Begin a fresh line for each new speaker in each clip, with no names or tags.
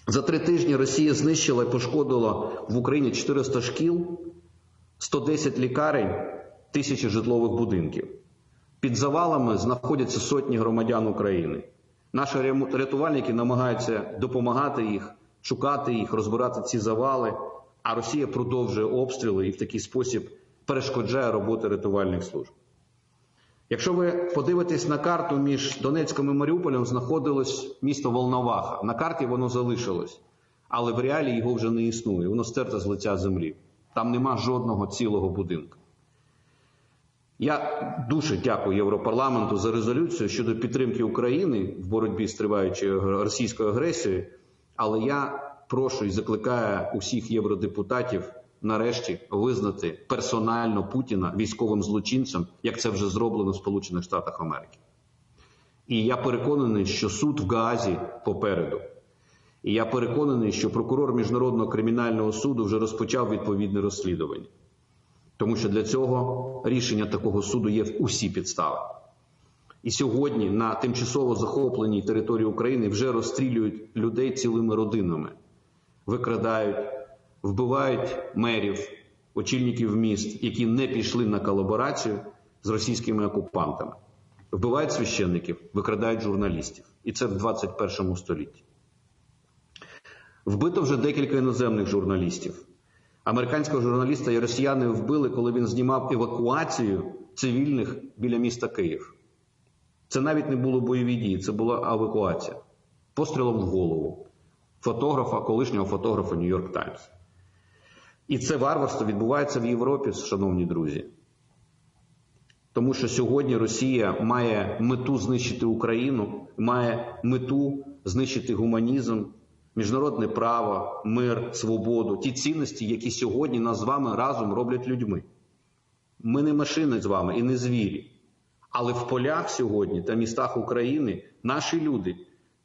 За 3 тижні Росія знищила і пошкодила в Україні 400 шкіл, 110 лікарень, тисячі житлових будинків. Під завалами знаходяться сотні громадян України. Наші рятувальники намагаються допомагати їх, шукати їх, розбирати ці завали, а Росія продовжує обстріли і в такий спосіб перешкоджає роботи рятувальних служб. Якщо ви подивитесь на карту, між Донецьком і Маріуполем знаходилось місто Волноваха. На карті воно залишилось, але в реалі його вже не існує, воно стерте з лиця землі. Там нема жодного цілого будинку. Я дуже дякую Європарламенту за резолюцію щодо підтримки України в боротьбі з триваючою російською агресією, але я прошу і закликаю усіх євродепутатів нарешті визнати персонально Путіна військовим злочинцем, як це вже зроблено в Сполучених Штатах Америки. І я переконаний, що суд в Гаазі попереду. І я переконаний, що прокурор Міжнародного кримінального суду вже розпочав відповідне розслідування. Тому що для цього рішення такого суду є усі підстави. І сьогодні на тимчасово захопленій території України вже розстрілюють людей цілими родинами. Викрадають, вбивають мерів, очільників міст, які не пішли на колаборацію з російськими окупантами. Вбивають священників, викрадають журналістів. І це в 21 столітті. Вбито вже декілька іноземних журналістів. Американського журналіста і росіяни вбили, коли він знімав евакуацію цивільних біля міста Київ. Це навіть не було бойові дії, це була евакуація. Пострілом в голову. Фотографа, колишнього фотографа Нью-Йорк Таймс. І це варварство відбувається в Європі, шановні друзі. Тому що сьогодні Росія має мету знищити Україну, має мету знищити гуманізм, міжнародне право, мир, свободу, ті цінності, які сьогодні нас з вами разом роблять людьми. Ми не машини з вами і не звірі. Але в полях сьогодні та містах України наші люди,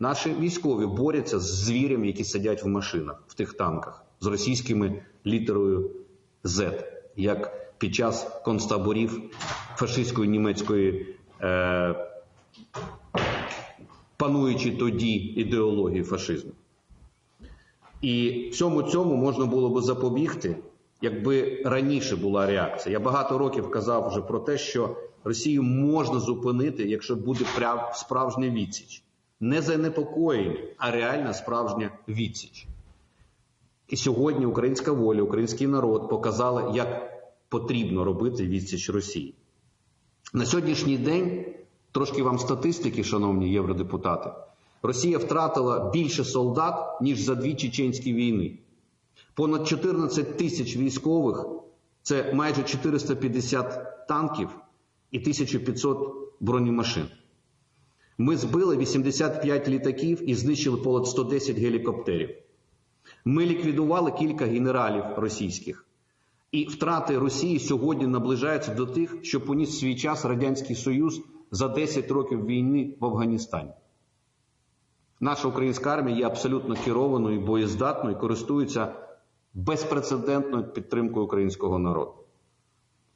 наші військові борються з звірями, які сидять в машинах, в тих танках, з російськими літерою Z, як під час концтаборів фашистської німецької пануючи тоді ідеології фашизму. І всьому цьому можна було би запобігти, якби раніше була реакція. Я багато років казав вже про те, що Росію можна зупинити, якщо буде справжня відсіч. Не занепокоєння, а реальна справжня відсіч. І сьогодні українська воля, український народ показали, як потрібно робити відсіч Росії. На сьогоднішній день, трошки вам статистики, шановні євродепутати, Росія втратила більше солдат, ніж за 2 чеченські війни. Понад 14 тисяч військових, це майже 450 танків і 1500 бронемашин. Ми збили 85 літаків і знищили понад 110 гелікоптерів. Ми ліквідували кілька генералів російських. І втрати Росії сьогодні наближаються до тих, що поніс в свій час Радянський Союз за 10 років війни в Афганістані. Наша українська армія є абсолютно керованою, боєздатною і користується безпрецедентною підтримкою українського народу.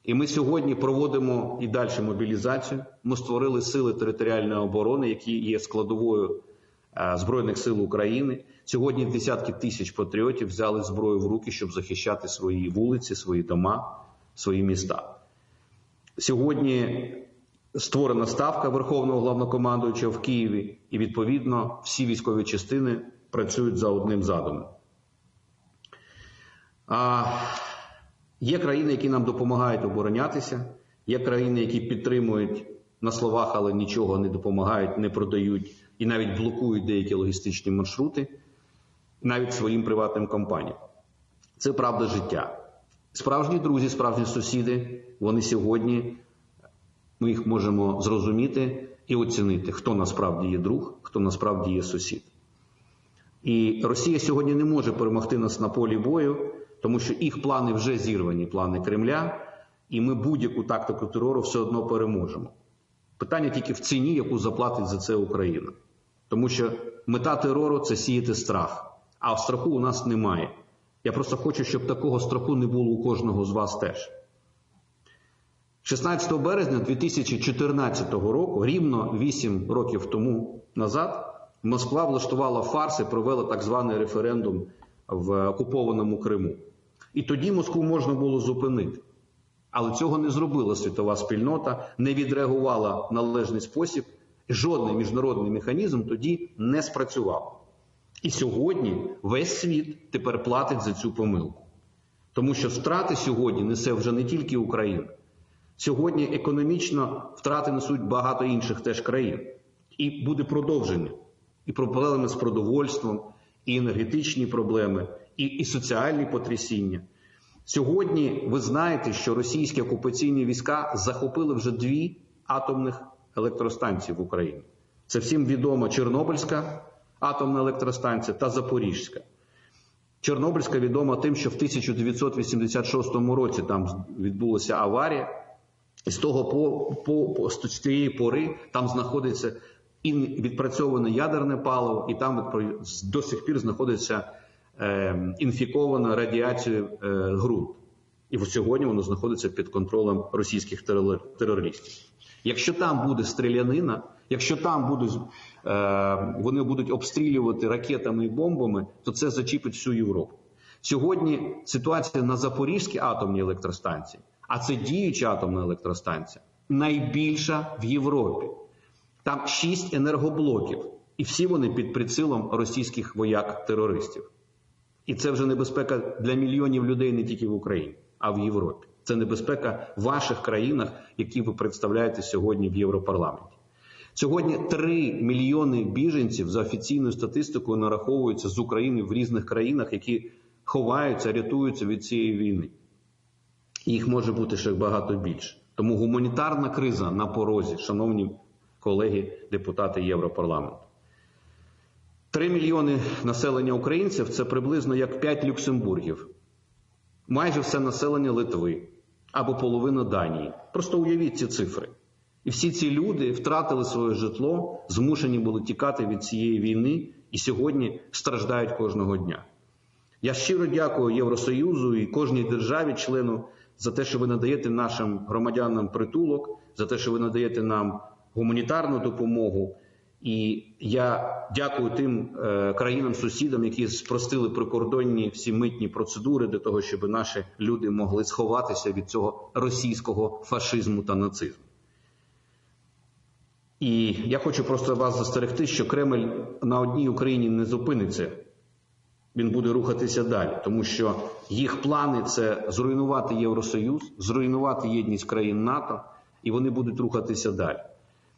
І ми сьогодні проводимо і далі мобілізацію. Ми створили сили територіальної оборони, які є складовою Збройних сил України. Сьогодні десятки тисяч патріотів взяли зброю в руки, щоб захищати свої вулиці, свої дома, свої міста. Сьогодні створена ставка Верховного Главнокомандуючого в Києві, і відповідно всі військові частини працюють за одним задумом. Є країни, які нам допомагають оборонятися, є країни, які підтримують на словах, але нічого не допомагають, не продають і навіть блокують деякі логістичні маршрути, навіть своїм приватним компаніям. Це правда життя. Справжні друзі, справжні сусіди, вони сьогодні, ми їх можемо зрозуміти і оцінити, хто насправді є друг, хто насправді є сусід. І Росія сьогодні не може перемогти нас на полі бою, тому що їх плани вже зірвані, плани Кремля, і ми будь-яку тактику терору все одно переможемо. Питання тільки в ціні, яку заплатить за це Україна. Тому що мета терору – це сіяти страх, а страху у нас немає. Я просто хочу, щоб такого страху не було у кожного з вас теж. 16 березня 2014 року, рівно 8 років тому назад, Москва влаштувала фарс і провела так званий референдум в окупованому Криму. І тоді Москву можна було зупинити. Але цього не зробила світова спільнота, не відреагувала в належний спосіб. Жодний міжнародний механізм тоді не спрацював. І сьогодні весь світ тепер платить за цю помилку. Тому що втрати сьогодні несе вже не тільки Україна. Сьогодні економічно втрати несуть багато інших теж країн. І буде продовження. І проблеми з продовольством, і енергетичні проблеми, і соціальні потрясіння. Сьогодні ви знаєте, що російські окупаційні війська захопили вже 2 атомних електростанції в Україні. Це всім відомо Чорнобильська атомна електростанція та Запорізька. Чорнобильська відома тим, що в 1986 році там відбулася аварія, і з цієї пори там знаходиться і відпрацьоване ядерне паливо, і там до сих пір знаходиться інфікована радіацією ґрунт. І сьогодні воно знаходиться під контролем російських терористів. Якщо там буде стрілянина, якщо там вони будуть обстрілювати ракетами і бомбами, то це зачіпить всю Європу. Сьогодні ситуація на Запорізькій атомній електростанції, а це діюча атомна електростанція, найбільша в Європі. Там 6 енергоблоків, і всі вони під прицілом російських вояк-терористів. І це вже небезпека для мільйонів людей не тільки в Україні, а в Європі. Це небезпека в ваших країнах, які ви представляєте сьогодні в Європарламенті. Сьогодні 3 мільйони біженців за офіційною статистикою нараховуються з України в різних країнах, які ховаються, рятуються від цієї війни. Їх може бути ще багато більше. Тому гуманітарна криза на порозі, шановні колеги, депутати Європарламенту. 3 мільйони населення українців – це приблизно як 5 Люксембургів. Майже все населення Литви або половина Данії. Просто уявіть ці цифри. І всі ці люди втратили своє житло, змушені були тікати від цієї війни і сьогодні страждають кожного дня. Я щиро дякую Євросоюзу і кожній державі-члену за те, що ви надаєте нашим громадянам притулок, за те, що ви надаєте нам гуманітарну допомогу. І я дякую тим країнам-сусідам, які спростили прикордонні всі митні процедури для того, щоб наші люди могли сховатися від цього російського фашизму та нацизму. І я хочу просто вас застерегти, що Кремль на одній Україні не зупиниться. Він буде рухатися далі, тому що їх плани – це зруйнувати Євросоюз, зруйнувати єдність країн НАТО, і вони будуть рухатися далі.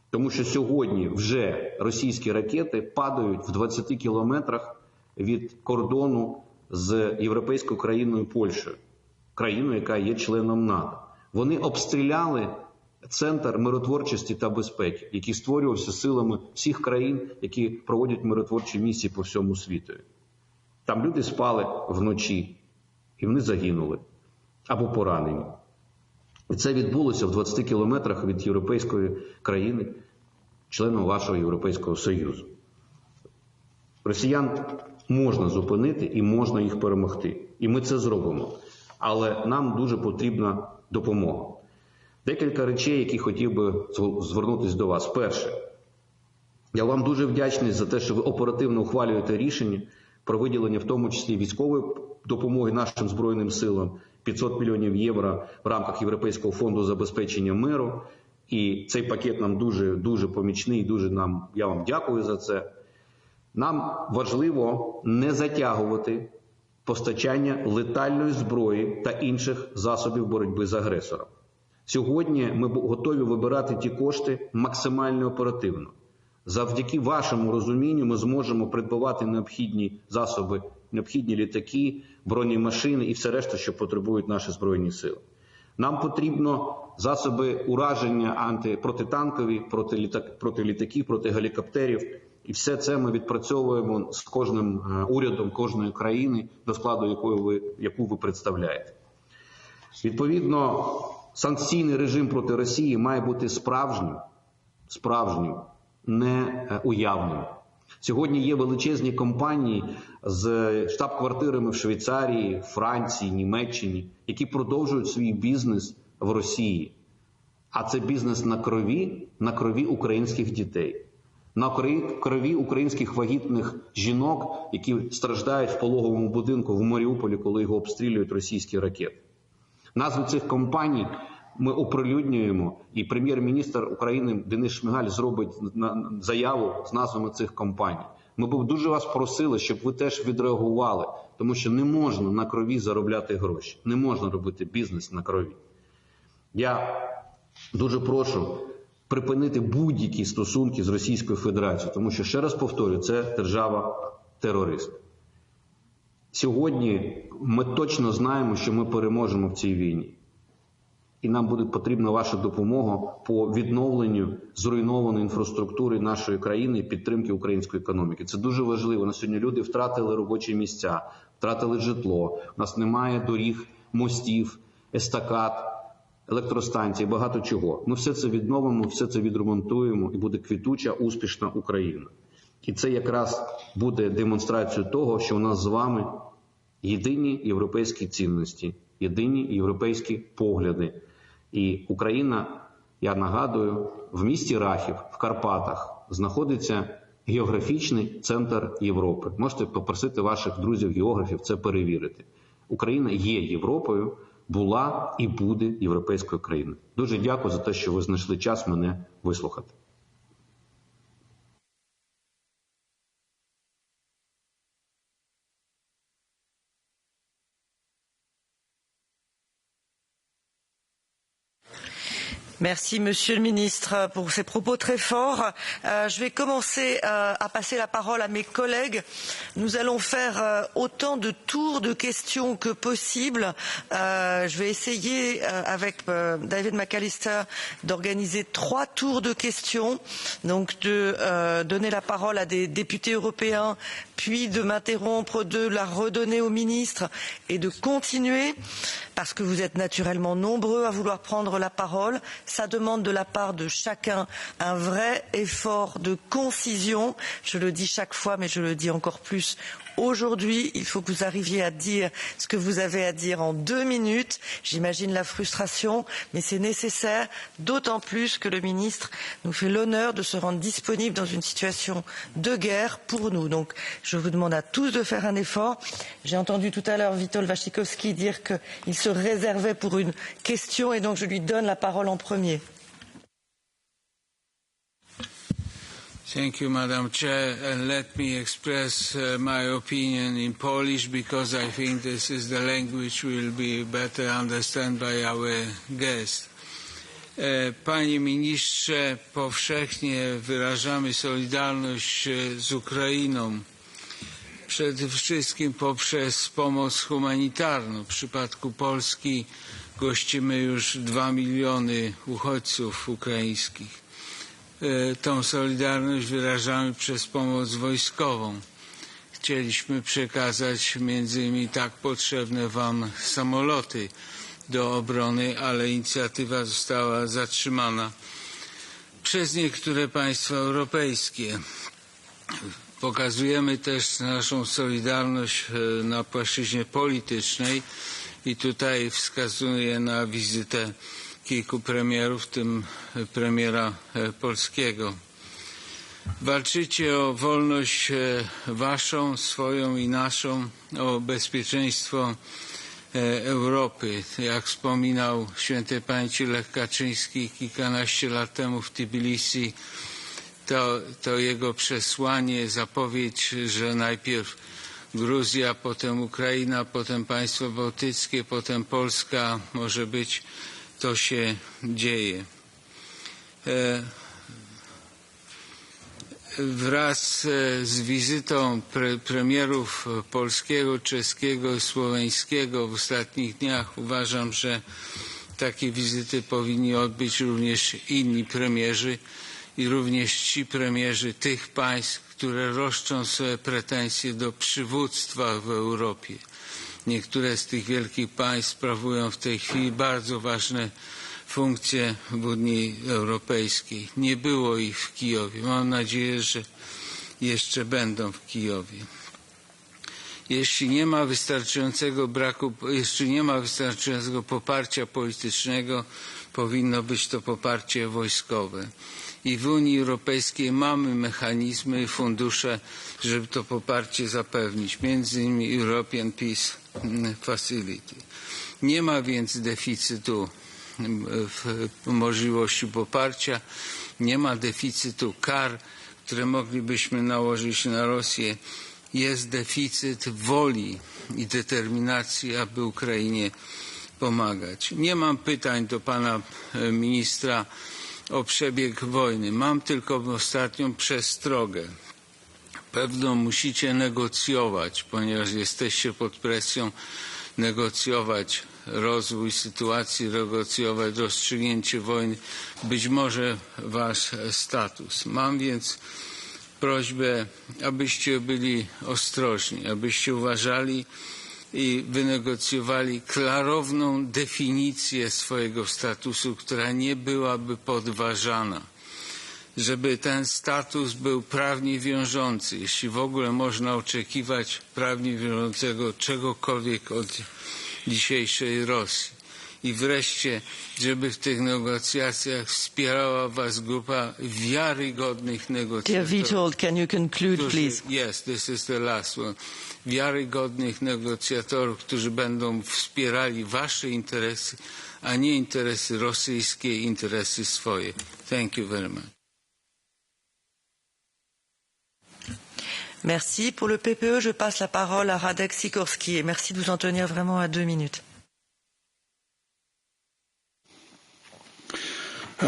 Тому що сьогодні вже російські ракети падають в 20 кілометрах від кордону з європейською країною Польщею, країною, яка є членом НАТО. Вони обстріляли центр миротворчості та безпеки, який створювався силами всіх країн, які проводять миротворчі місії по всьому світу. Там люди спали вночі, і вони загинули або поранені. І це відбулося в 20 кілометрах від європейської країни, членом вашого Європейського Союзу. Росіян можна зупинити і можна їх перемогти. І ми це зробимо. Але нам дуже потрібна допомога. Декілька речей, які хотів би звернутися до вас. Перше. Я вам дуже вдячний за те, що ви оперативно ухвалюєте рішення про виділення, в тому числі військової допомоги нашим Збройним силам, 500 мільйонів євро в рамках Європейського фонду забезпечення миру. І цей пакет нам дуже помічний, я вам дякую за це. Нам важливо не затягувати постачання летальної зброї та інших засобів боротьби з агресором. Сьогодні ми готові вибирати ті кошти максимально оперативно. Завдяки вашому розумінню ми зможемо придбавати необхідні засоби, необхідні літаки, бронемашини і все решта, що потребують наші Збройні сили. Нам потрібно засоби ураження протитанкові, проти літаків, проти гелікоптерів. І все це ми відпрацьовуємо з кожним урядом кожної країни, до складу яку ви представляєте. Відповідно, санкційний режим проти Росії має бути справжнім, не уявним. Сьогодні є величезні компанії з штаб-квартирами в Швейцарії, Франції, Німеччині, які продовжують свій бізнес в Росії. А це бізнес на крові українських дітей. на крові українських вагітних жінок, які страждають в пологовому будинку в Маріуполі, коли його обстрілюють російські ракети. Назви цих компаній ми оприлюднюємо, і прем'єр-міністр України Денис Шмигаль зробить заяву з назвами цих компаній. Ми б дуже вас просили, щоб ви теж відреагували, тому що не можна на крові заробляти гроші, не можна робити бізнес на крові. Я дуже прошу припинити будь-які стосунки з Російською Федерацією, тому що, ще раз повторюю, це держава-терорист. Сьогодні ми точно знаємо, що ми переможемо в цій війні. І нам буде потрібна ваша допомога по відновленню зруйнованої інфраструктури нашої країни і підтримки української економіки. Це дуже важливо. На сьогодні люди втратили робочі місця, втратили житло. У нас немає доріг, мостів, естакад, електростанцій, багато чого. Ми все це відновимо, все це відремонтуємо і буде квітуча, успішна Україна. І це якраз буде демонстрацією того, що у нас з вами єдині європейські цінності, єдині європейські погляди. І Україна, я нагадую, в місті Рахів, в Карпатах, знаходиться географічний центр Європи. Можете попросити ваших друзів-географів це перевірити. Україна є Європою, була і буде європейською країною. Дуже дякую за те, що ви знайшли час мене вислухати.
Merci, Monsieur le Ministre, pour ces propos très forts. Je vais commencer à passer la parole à mes collègues. Nous allons faire autant de tours de questions que possible. Je vais essayer, avec David McAllister, d'organiser 3 tours de questions, donc de donner la parole à des députés européens, puis de m'interrompre, de la redonner au ministre et de continuer, parce que vous êtes naturellement nombreux à vouloir prendre la parole. Ça demande de la part de chacun un vrai effort de concision. Je le dis chaque fois, mais je le dis encore plus aujourd'hui. Il faut que vous arriviez à dire ce que vous avez à dire en 2 minutes. J'imagine la frustration, mais c'est nécessaire, d'autant plus que le ministre nous fait l'honneur de se rendre disponible dans une situation de guerre pour nous. Donc, je vous demande à tous de faire un effort. J'ai entendu tout à l'heure Witold Waszczykowski dire qu'il se réservait pour une question et donc je lui donne la parole en premier.
Thank you, Madam Chair, and let me express my opinion in Polish because I think this is the language will be better understood by our guests. Panie Ministrze, powszechnie wyrażamy solidarność z Ukrainą, przede wszystkim poprzez pomoc humanitarną. W przypadku Polski gościmy już 2 miliony uchodźców ukraińskich. Tą solidarność wyrażamy przez pomoc wojskową. Chcieliśmy przekazać między innymi tak potrzebne Wam samoloty do obrony, ale inicjatywa została zatrzymana przez niektóre państwa europejskie. Pokazujemy też naszą solidarność na płaszczyźnie politycznej i tutaj wskazuję na wizytę kilku premierów, w tym premiera polskiego. Walczycie o wolność waszą, swoją i naszą, o bezpieczeństwo Europy. Jak wspominał świętej pamięci Lech Kaczyński kilkanaście lat temu w Tbilisi, to jego przesłanie, zapowiedź, że najpierw Gruzja, potem Ukraina, potem państwa bałtyckie, potem Polska może być, to się dzieje. Wraz z wizytą premierów polskiego, czeskiego i słoweńskiego w ostatnich dniach uważam, że takie wizyty powinni odbyć również inni premierzy i również ci premierzy tych państw, które roszczą sobie pretensje do przywództwa w Europie. Niektóre z tych wielkich państw sprawują w tej chwili bardzo ważne funkcje w Unii Europejskiej. Nie było ich w Kijowie. Mam nadzieję, że jeszcze będą w Kijowie. Jeśli nie ma wystarczającego poparcia politycznego, powinno być to poparcie wojskowe. I w Unii Europejskiej mamy mechanizmy i fundusze, żeby to poparcie zapewnić, między innymi European Peace Facility. Nie ma więc deficytu w możliwości poparcia, nie ma deficytu kar, które moglibyśmy nałożyć na Rosję. Jest deficyt woli i determinacji, aby Ukrainie pomagać. Nie mam pytań do pana ministra o przebieg wojny. Mam tylko ostatnią przestrogę. Pewno musicie negocjować, ponieważ jesteście pod presją, negocjować rozwój sytuacji, negocjować rozstrzygnięcie wojny, być może wasz status. Mam więc prośbę, abyście byli ostrożni, abyście uważali i wynegocjowali klarowną definicję swojego statusu, która nie byłaby podważana. Żeby ten status był prawnie wiążący, jeśli w ogóle można oczekiwać prawnie wiążącego czegokolwiek od dzisiejszej Rosji. I wreszcie, żeby w tych negocjacjach wspierała was grupa wiarygodnych negocjatorów.
Dear Witold, can you conclude, please?
Yes, this is the last one. Wiarygodnych negocjatorów, którzy będą wspierali wasze interesy, a nie interesy rosyjskie, interesy swoje. Thank you very much.
Merci. Pour le PPE, je passe la parole à Radek Sikorski. Et merci de vous en tenir vraiment à 2 minutes.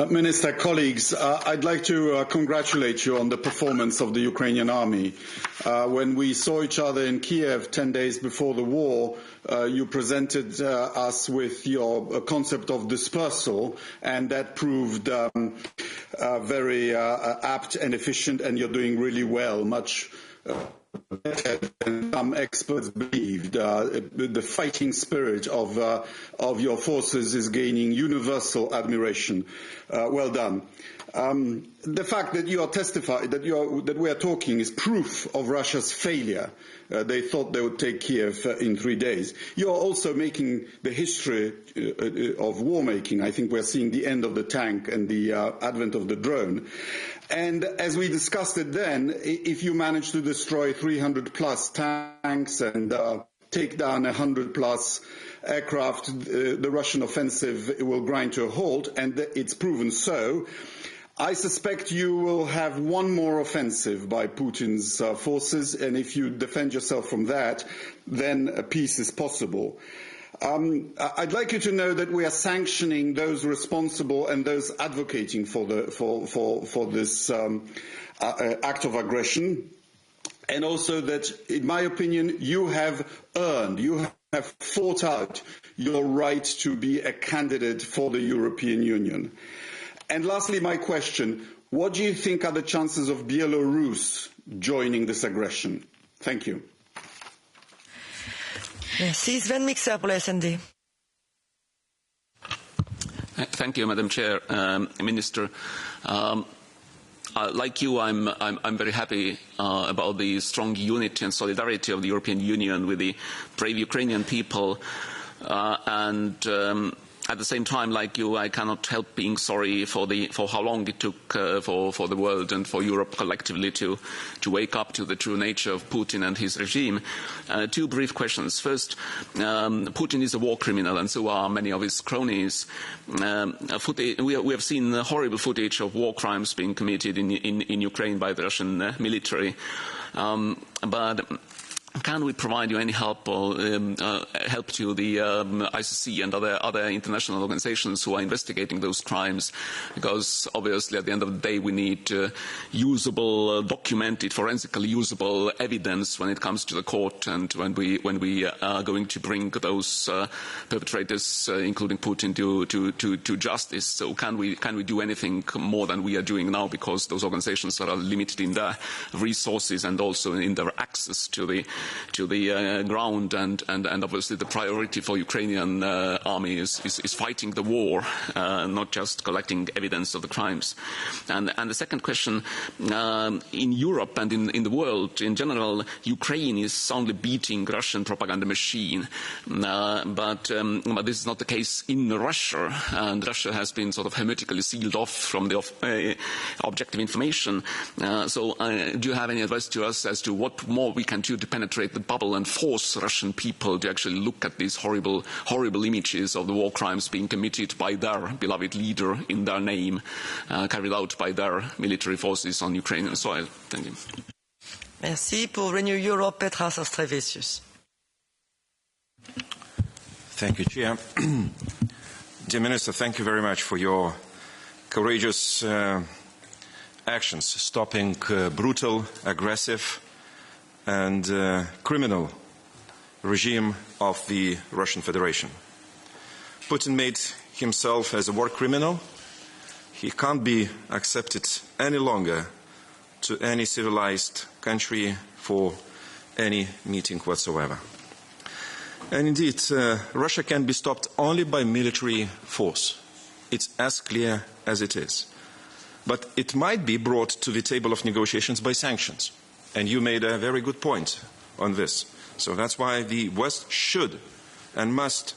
Minister, colleagues, I'd like to congratulate you on the performance of the Ukrainian army. When we saw each other in Kiev 10 days before the war, you presented us with your concept of dispersal, and that proved very apt and efficient, and you're doing really well, much better than some experts believed. The fighting spirit of your forces is gaining universal admiration. Well done. The fact that you are testifying, that we are talking, is proof of Russia's failure. They thought they would take Kiev in 3 days. You are also making the history of war making. I think we're seeing the end of the tank and the advent of the drone. And as we discussed it then, if you manage to destroy 300 plus tanks and take down 100 plus aircraft, the Russian offensive will grind to a halt, and it's proven so. I suspect you will have one more offensive by Putin's forces, and if you defend yourself from that, then a peace is possible. I'd like you to know that we are sanctioning those responsible and those advocating for this act of aggression, and also that, in my opinion, you have earned, you have fought out your right to be a candidate for the European Union. And lastly, my question, what do you think are the chances of Belarus joining this aggression? Thank you.
Merci. Sven Mikser pour la SND.
Thank you, Madam Chair. Minister, like you, I'm very happy about the strong unity and solidarity of the European Union with the brave Ukrainian people, and at the same time, like you, I cannot help being sorry for how long it took for the world and for Europe collectively to wake up to the true nature of Putin and his regime. 2 brief questions. First, Putin is a war criminal, and so are many of his cronies. We have seen horrible footage of war crimes being committed in Ukraine by the Russian military, but can we provide you any help or help to the ICC and other international organizations who are investigating those crimes? Because obviously, at the end of the day, we need usable, documented, forensically usable evidence when it comes to the court, and when we are going to bring those perpetrators, including Putin, to justice. So can we do anything more than we are doing now? Because those organizations are limited in their resources and also in their access to the the ground, and obviously the priority for Ukrainian army is fighting the war, not just collecting evidence of the crimes. And the second question, in Europe and in the world in general, Ukraine is soundly beating Russian propaganda machine, but this is not the case in Russia, and Russia has been sort of hermetically sealed off from the objective information. So do you have any advice to us as to what more we can do to penetrate the bubble and force Russian people to actually look at these horrible images of the war crimes being committed by their beloved leader in their name, carried out by their military forces on Ukrainian soil? Thank you.
Merci. Pour Renew Europe, Petras Austrevicius.
Thank you, Chair. Dear Minister, thank you very much for your courageous actions, stopping brutal, aggressive and criminal regime of the Russian Federation. Putin made himself as a war criminal. He can't be accepted any longer to any civilized country for any meeting whatsoever. And indeed, Russia can be stopped only by military force. It's as clear as it is. But it might be brought to the table of negotiations by sanctions. And you made a very good point on this. So that's why the West should and must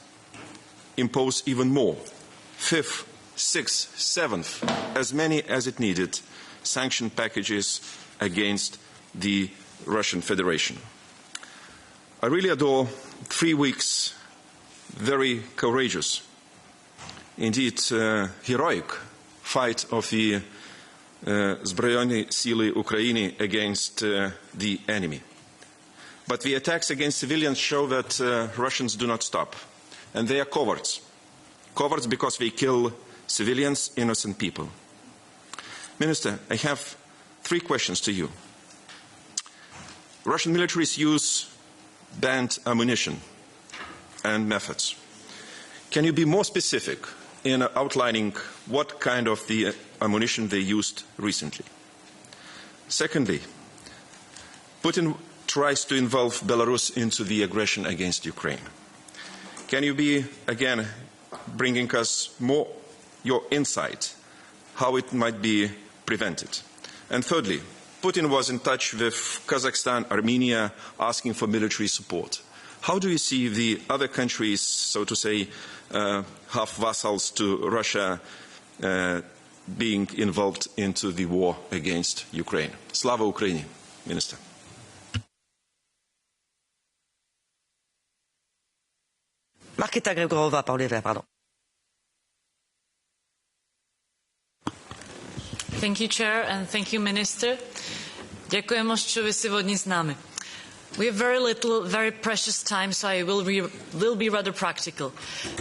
impose even more. Fifth, sixth, seventh, as many as it needed, sanction packages against the Russian Federation. I really adore 3 weeks, very courageous, indeed heroic fight of the Zbrojeni Sili Ukraini against the enemy. But the attacks against civilians show that Russians do not stop. And they are cowards. Cowards because they kill civilians, innocent people. Minister, I have 3 questions to you. Russian militaries use banned ammunition and methods. Can you be more specific in outlining what kind of the ammunition they used recently? Secondly, Putin tries to involve Belarus into the aggression against Ukraine. Can you be, again, bringing us more your insight, how it might be prevented? And thirdly, Putin was in touch with Kazakhstan, Armenia, asking for military support. How do you see the other countries, so to say, half vassals to Russia, being involved into the war against Ukraine? Slava Ukraini, Minister.
Markéta Gregorova, par les Verts, pardon.
Thank you, Chair, and thank you, Minister. Ďakujem moc, čo vy si vodní s nami. We have very little, very precious time, so I will be rather practical.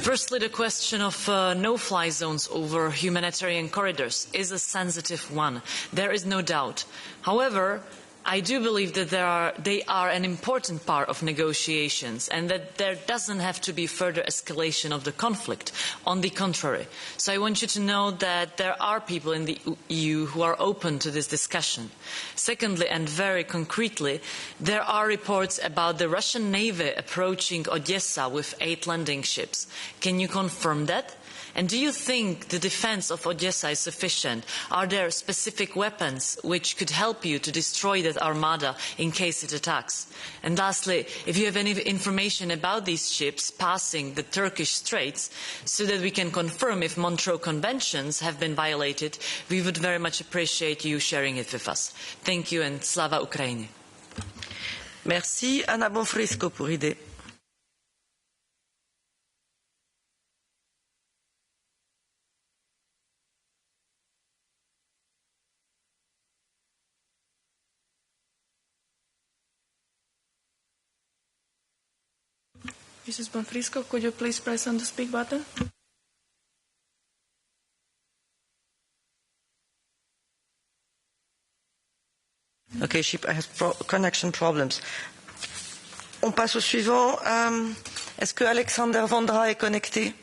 Firstly, the question of no-fly zones over humanitarian corridors is a sensitive one. There is no doubt. However, I do believe that they are an important part of negotiations and that there doesn't have to be further escalation of the conflict. On the contrary. So I want you to know that there are people in the EU who are open to this discussion. Secondly, and very concretely, there are reports about the Russian Navy approaching Odessa with 8 landing ships. Can you confirm that? And do you think the defense of Odessa is sufficient? Are there specific weapons which could help you to destroy that armada in case it attacks? And lastly, if you have any information about these ships passing the Turkish Straits so that we can confirm if Montreux Conventions have been violated, we would very much appreciate you sharing it with us. Thank you and Slava Ukraini.
Merci. Anna Bonfrisco pour idée.
Mrs. Bonfrisco, could you please press on the speak button?
Okay, she has connection problems. On passe au suivant. Est-ce que Alexander Vondra est connecté?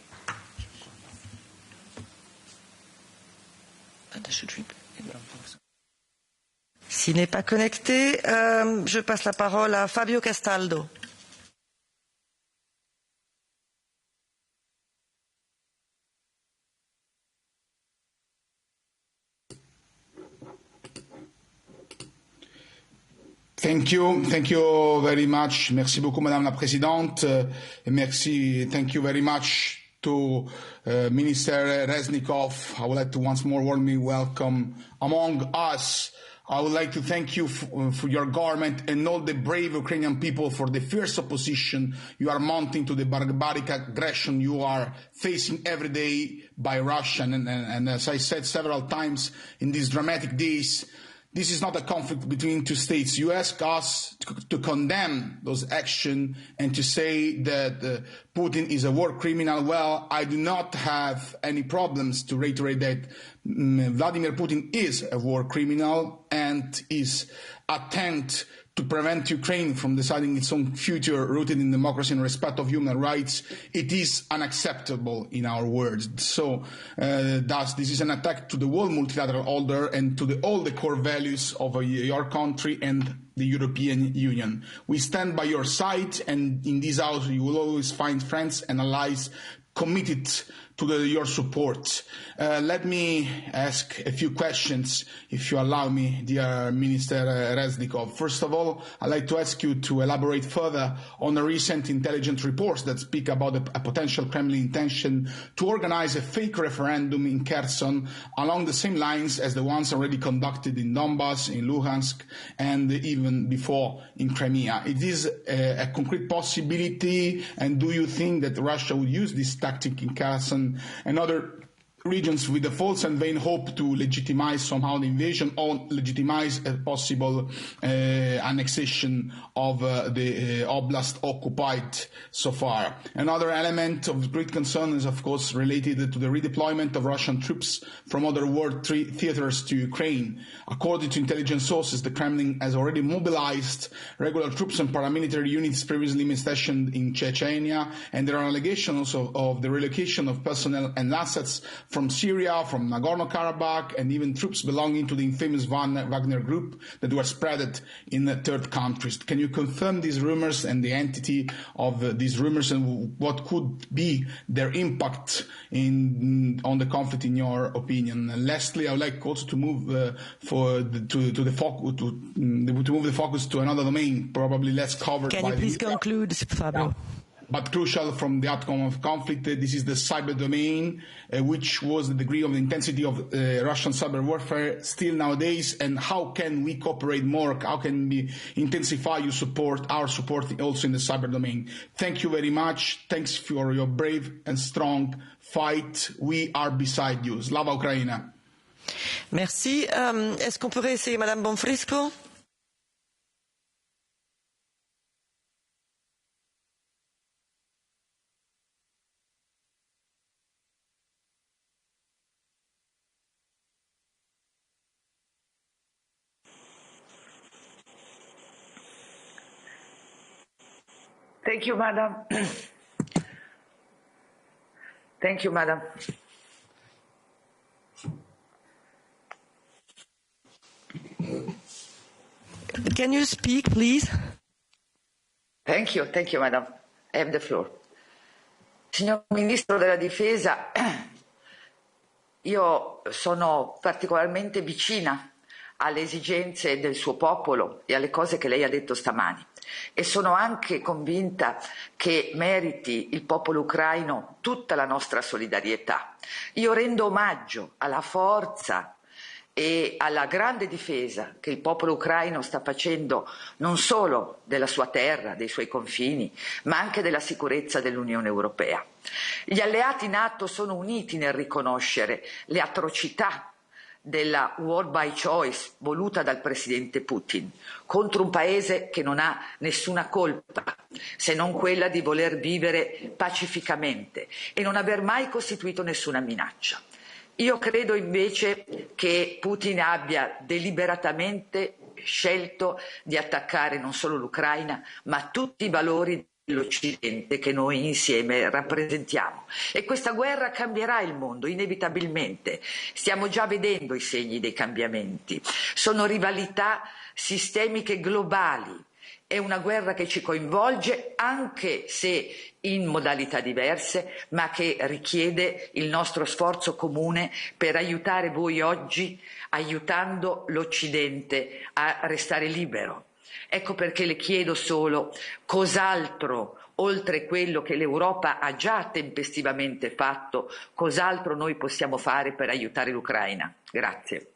Si S'il n'est pas connecté, je passe la parole à Fabio Castaldo.
Thank you very much. Merci beaucoup, Madame la Présidente. Thank you very much to Minister Reznikov. I would like to once more warmly welcome among us. I would like to thank you for your government and all the brave Ukrainian people for the fierce opposition you are mounting to the barbaric aggression you are facing every day by Russia. And as I said several times in these dramatic days, this is not a conflict between two states. You ask us to condemn those actions and to say that Putin is a war criminal. Well, I do not have any problems to reiterate that Vladimir Putin is a war criminal and his attempt to prevent Ukraine from deciding its own future rooted in democracy and respect of human rights, it is unacceptable in our words. So thus this is an attack to the whole multilateral order and to all the core values of your country and the European Union. We stand by your side, and in this house you will always find friends and allies committed to your support. Let me ask a few questions, if you allow me, dear Minister Reznikov. First of all, I'd like to ask you to elaborate further on the recent intelligence reports that speak about a potential Kremlin intention to organize a fake referendum in Kherson along the same lines as the ones already conducted in Donbass, in Luhansk, and even before in Crimea. It is a concrete possibility, and do you think that Russia would use this tactic in Kherson and other regions with the false and vain hope to legitimize somehow the invasion or legitimize a possible annexation of the oblast occupied so far? Another element of great concern is, of course, related to the redeployment of Russian troops from other war theaters to Ukraine. According to intelligence sources, the Kremlin has already mobilized regular troops and paramilitary units previously stationed in Chechnya, and there are allegations of the relocation of personnel and assets from Syria, from Nagorno-Karabakh, and even troops belonging to the infamous Wagner group that were spread in third countries. Can you confirm these rumors and the entity of these rumors, and what could be their impact on the conflict in your opinion? And lastly, I would like also to move the focus to another domain, probably less covered.
Can you please conclude, Fabio?
But crucial from the outcome of conflict, this is the cyber domain, which was the degree of the intensity of Russian cyber warfare still nowadays, and how can we cooperate more? How can we intensify our support also in the cyber domain? Thank you very much. Thanks for your brave and strong fight. We are beside you. Slava Ukraina.
Merci. Est-ce qu'on peut réessayer Madame Bonfrisco?
Thank you, Madam. Thank you, Madam.
Can you speak, please?
Thank you, Madam. I have the floor. Signor Ministro della Difesa, io sono particolarmente vicina alle esigenze del suo popolo e alle cose che lei ha detto stamani. E sono anche convinta che meriti il popolo ucraino tutta la nostra solidarietà. Io rendo omaggio alla forza e alla grande difesa che il popolo ucraino sta facendo non solo della sua terra, dei suoi confini, ma anche della sicurezza dell'Unione Europea. Gli alleati NATO sono uniti nel riconoscere le atrocità della war by choice voluta dal presidente Putin contro un paese che non ha nessuna colpa se non quella di voler vivere pacificamente e non aver mai costituito nessuna minaccia. Io credo invece che Putin abbia deliberatamente scelto di attaccare non solo l'Ucraina ma tutti i valori l'Occidente che noi insieme rappresentiamo. E questa guerra cambierà il mondo, inevitabilmente. Stiamo già vedendo i segni dei cambiamenti. Sono rivalità sistemiche globali. È una guerra che ci coinvolge, anche se in modalità diverse, ma che richiede il nostro sforzo comune per aiutare voi oggi, aiutando l'Occidente a restare libero. Ecco perché le chiedo solo cos'altro, oltre quello che l'Europa ha già tempestivamente fatto, cos'altro noi possiamo fare per aiutare l'Ucraina. Grazie.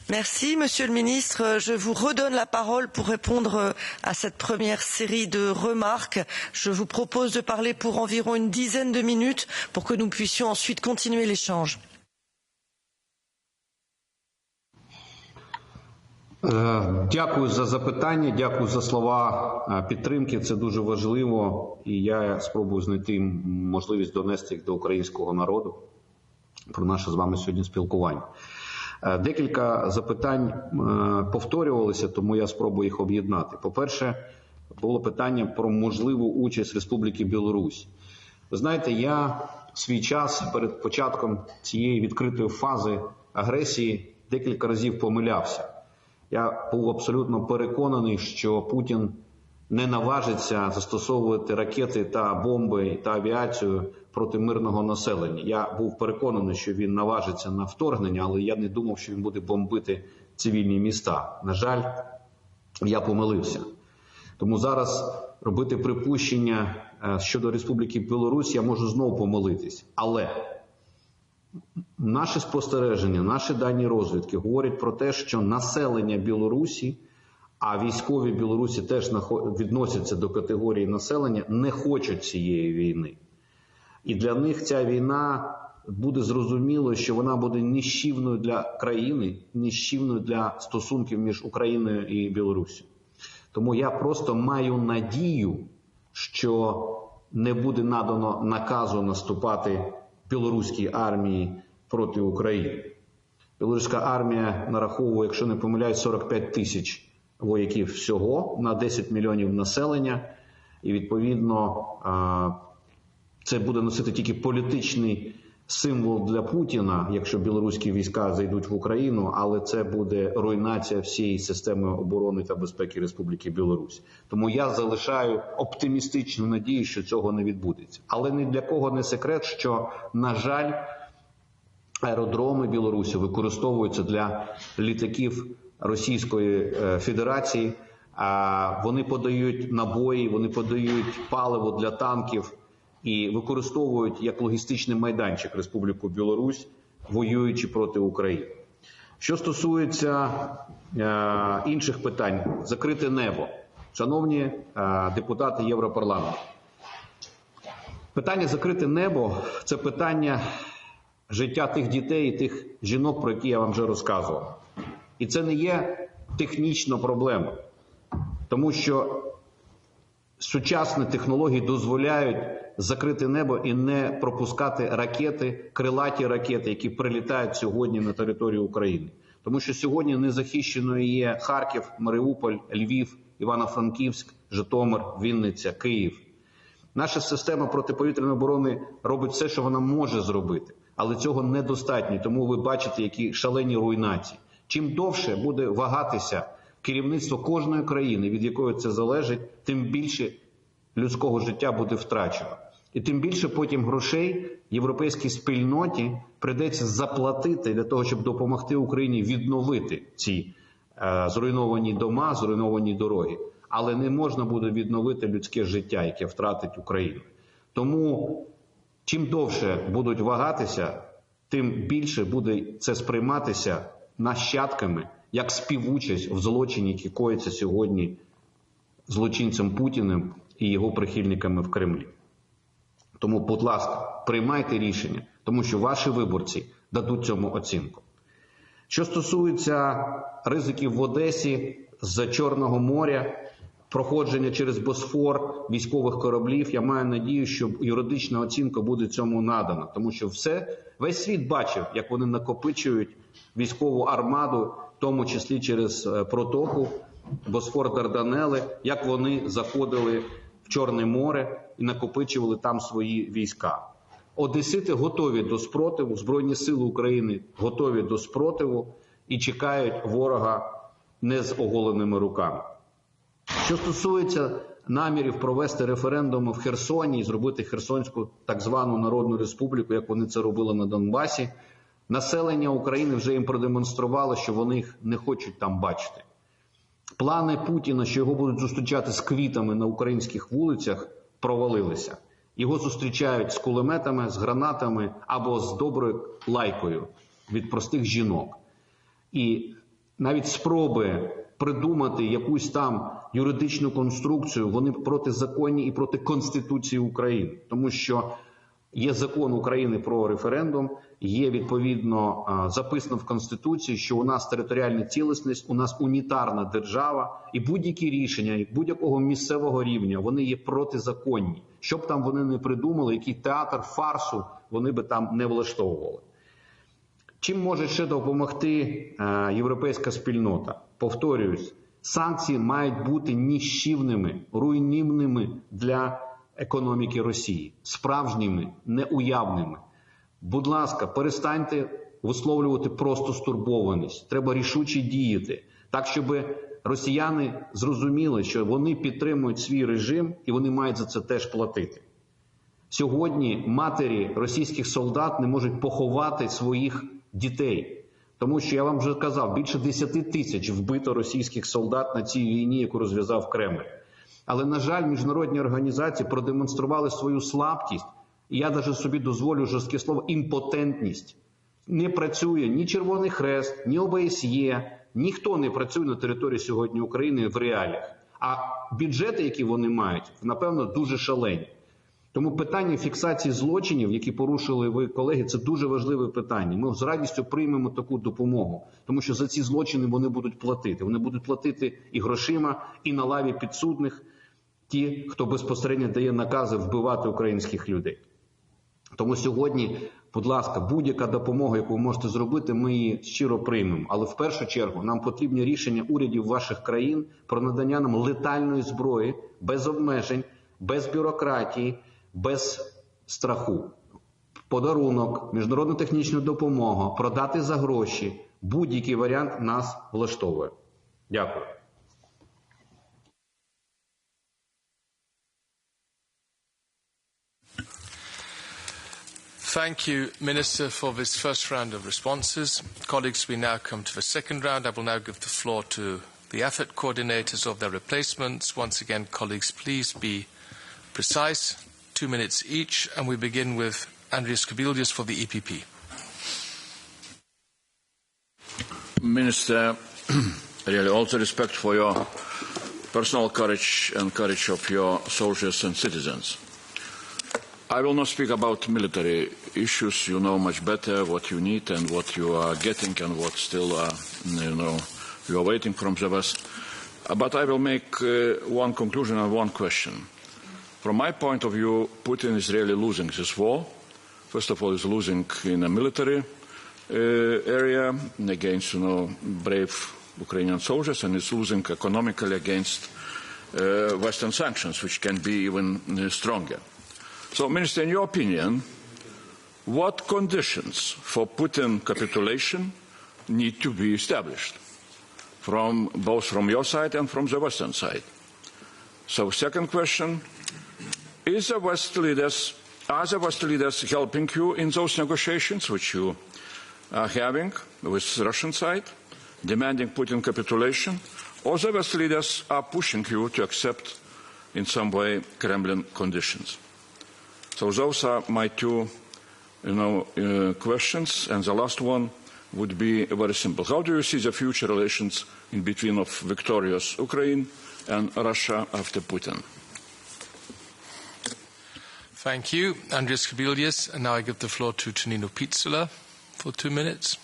Merci, Monsieur le Ministre. Je vous redonne la parole pour répondre à cette première série de remarques. Je vous propose de parler pour environ une dizaine de minutes pour que nous puissions ensuite continuer l'échange.
Дякую за запитання, дякую за слова підтримки. Це дуже важливо, і я спробую знайти можливість донести їх до українського народу про наше з вами сьогодні спілкування. Декілька запитань повторювалися, тому я спробую їх об'єднати. По-перше, було питання про можливу участь Республіки Білорусь. Ви знаєте, я в свій час перед початком цієї відкритої фази агресії декілька разів помилявся. Я був абсолютно переконаний, що Путін не наважиться застосовувати ракети та бомби та авіацію проти мирного населення. Я був переконаний, що він наважиться на вторгнення, але я не думав, що він буде бомбити цивільні міста. На жаль, я помилився. Тому зараз робити припущення щодо Республіки Білорусь я можу знову помилитись. Але наші спостереження, наші дані розвідки говорять про те, що населення Білорусі, а військові Білорусі теж відносяться до категорії населення, не хочуть цієї війни. І для них ця війна буде зрозуміло, що вона буде нищівною для країни, нищівною для стосунків між Україною і Білоруссю. Тому я просто маю надію, що не буде надано наказу наступати білоруській армії проти України. Білоруська армія нараховує, якщо не помиляюсь, 45 тисяч вояків всього на 10 мільйонів населення. І відповідно це буде носити тільки політичний символ для Путіна, якщо білоруські війська зайдуть в Україну, але це буде руйнація всієї системи оборони та безпеки Республіки Білорусь. Тому я залишаю оптимістичну надію, що цього не відбудеться. Але ні для кого не секрет, що, на жаль, аеродроми Білорусі використовуються для літаків Російської Федерації. Вони подають набої, вони подають паливо для танків і використовують як логістичний майданчик Республіку Білорусь, воюючи проти України. Що стосується інших питань, закрите небо. Шановні депутати Європарламенту, питання закрите небо – це питання життя тих дітей і тих жінок, про які я вам вже розказував. І це не є технічна проблема, тому що сучасні технології дозволяють закрити небо і не пропускати ракети, крилаті ракети, які прилітають сьогодні на територію України. Тому що сьогодні незахищеною є Харків, Маріуполь, Львів, Івано-Франківськ, Житомир, Вінниця, Київ. Наша система протиповітряної оборони робить все, що вона може зробити, але цього недостатньо, тому ви бачите, які шалені руйнації. Чим довше буде вагатися керівництво кожної країни, від якої це залежить, тим більше людського життя буде втрачено. І тим більше потім грошей європейській спільноті прийдеться заплатити для того, щоб допомогти Україні відновити ці зруйновані дома, зруйновані дороги. Але не можна буде відновити людське життя, яке втратить Україна. Тому чим довше будуть вагатися, тим більше буде це сприйматися нащадками, як співучасть в злочині, який коїться сьогодні злочинцем Путіним і його прихильниками в Кремлі. Тому, будь ласка, приймайте рішення, тому що ваші виборці дадуть цьому оцінку. Що стосується ризиків в Одесі з Чорного моря, проходження через Босфор військових кораблів, я маю надію, що юридична оцінка буде цьому надана, тому що весь світ бачив, як вони накопичують військову армаду, в тому числі через протоку, Босфор-Дарданели, як вони заходили в Чорне море і накопичували там свої війська. Одесити готові до спротиву, Збройні сили України готові до спротиву і чекають ворога не з оголеними руками. Що стосується намірів провести референдуми в Херсоні і зробити Херсонську так звану Народну Республіку, як вони це робили на Донбасі, населення України вже їм продемонструвало, що вони їх не хочуть там бачити. Плани Путіна, що його будуть зустрічати з квітами на українських вулицях, провалилися. Його зустрічають з кулеметами, з гранатами або з доброю лайкою від простих жінок. І навіть спроби придумати якусь там юридичну конструкцію, вони протизаконні і проти Конституції України. Тому що є закон України про референдум, є відповідно записано в Конституції, що у нас територіальна цілісність, у нас унітарна держава, і будь-які рішення будь-якого місцевого рівня, вони є протизаконні. Що б там вони не придумали, який театр фарсу вони би там не влаштовували. Чим може ще допомогти європейська спільнота? Повторююсь, санкції мають бути ніщівними, руйнівними для економіки Росії, справжніми, неуявними. Будь ласка, перестаньте висловлювати просто стурбованість. Треба рішуче діяти, так, щоб росіяни зрозуміли, що вони підтримують свій режим і вони мають за це теж платити. Сьогодні матері російських солдат не можуть поховати своїх дітей. Тому що, я вам вже казав, більше 10 тисяч вбито російських солдат на цій війні, яку розв'язав Кремль. Але, на жаль, міжнародні організації продемонстрували свою слабкість, і я навіть собі дозволю жорстке слово, імпотентність. Не працює ні Червоний Хрест, ні ОБСЄ, ніхто не працює на території сьогодні України в реаліях. А бюджети, які вони мають, напевно, дуже шалені. Тому питання фіксації злочинів, які порушили ви, колеги, це дуже важливе питання. Ми з радістю приймемо таку допомогу, тому що за ці злочини вони будуть платити. Вони будуть платити і грошима, і на лаві підсудних ті, хто безпосередньо дає накази вбивати українських людей. Тому сьогодні, будь ласка, будь-яка допомога, яку ви можете зробити, ми її щиро приймемо. Але в першу чергу нам потрібні рішення урядів ваших країн про надання нам летальної зброї, без обмежень, без бюрократії, без страху. Подарунок, міжнародну технічну допомогу, продати за гроші. Будь-який варіант нас влаштовує. Дякую.
Thank you, Minister, for this first round of responses. Colleagues, we now come to the second round. I will now give the floor to the AFET coordinators of their replacements. Once again, colleagues, please be precise. 2 minutes each, and we begin with Andrius Kubilius for the EPP.
Minister, really all the respect for your personal courage and courage of your soldiers and citizens. I will not speak about military issues. You know much better what you need and what you are getting and what still you are waiting from the West. But I will make one conclusion and one question. From my point of view, Putin is really losing this war. First of all, he's losing in a military area against, brave Ukrainian soldiers, and he's losing economically against Western sanctions, which can be even stronger. So, Minister, in your opinion, what conditions for Putin capitulation need to be established, both from your side and from the Western side? So, second question. Are the West leaders helping you in those negotiations which you are having with the Russian side, demanding Putin capitulation, or the West leaders are pushing you to accept in some way Kremlin conditions? So those are my two questions, and the last one would be very simple. How do you see the future relations in between of victorious Ukraine and Russia after Putin?
Thank you, Andrius Kubilius. And now I give the floor to Tonino Pizzula for 2 minutes.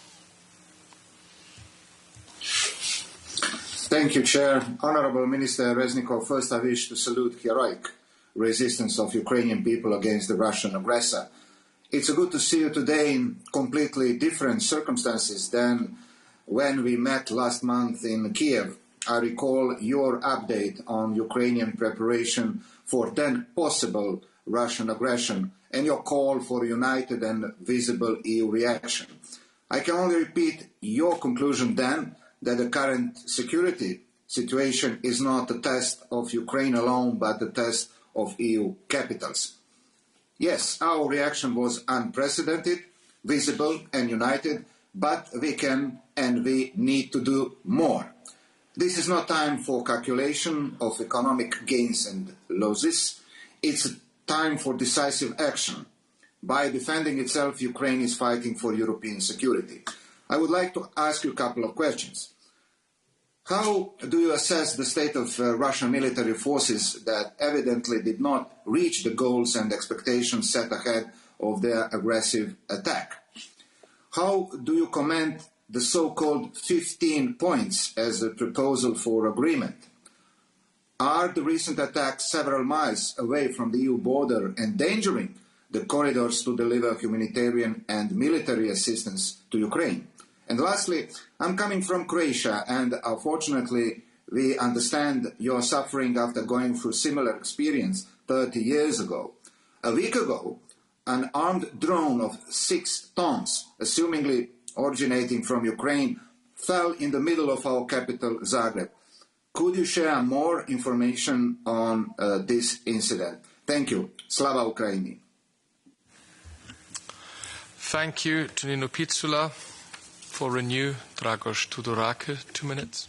Thank you, Chair. Honorable Minister Reznikov, first I wish to salute heroic resistance of Ukrainian people against the Russian aggressor. It's good to see you today in completely different circumstances than when we met last month in Kiev I recall your update on Ukrainian preparation for then possible Russian aggression and your call for united and visible EU reaction. I can only repeat your conclusion then that the current security situation is not a test of Ukraine alone, but a test of EU capitals. Yes, our reaction was unprecedented, visible and united, but we can and we need to do more. This is not time for calculation of economic gains and losses. It's a time for decisive action. By defending itself, Ukraine is fighting for European security. I would like to ask you a couple of questions. How do you assess the state of Russian military forces that evidently did not reach the goals and expectations set ahead of their aggressive attack? How do you comment the so-called 15 points as a proposal for agreement? Are the recent attacks several miles away from the EU border endangering the corridors to deliver humanitarian and military assistance to Ukraine? And lastly, I'm coming from Croatia, and unfortunately, we understand your suffering after going through similar experience 30 years ago. A week ago, an armed drone of 6 tons, assumingly originating from Ukraine, fell in the middle of our capital, Zagreb. Could you share more information on this incident? Thank you. Slava Ukraini.
Thank you to Nino Pizzula. For Renew, Dragos Tudorake, 2 minutes.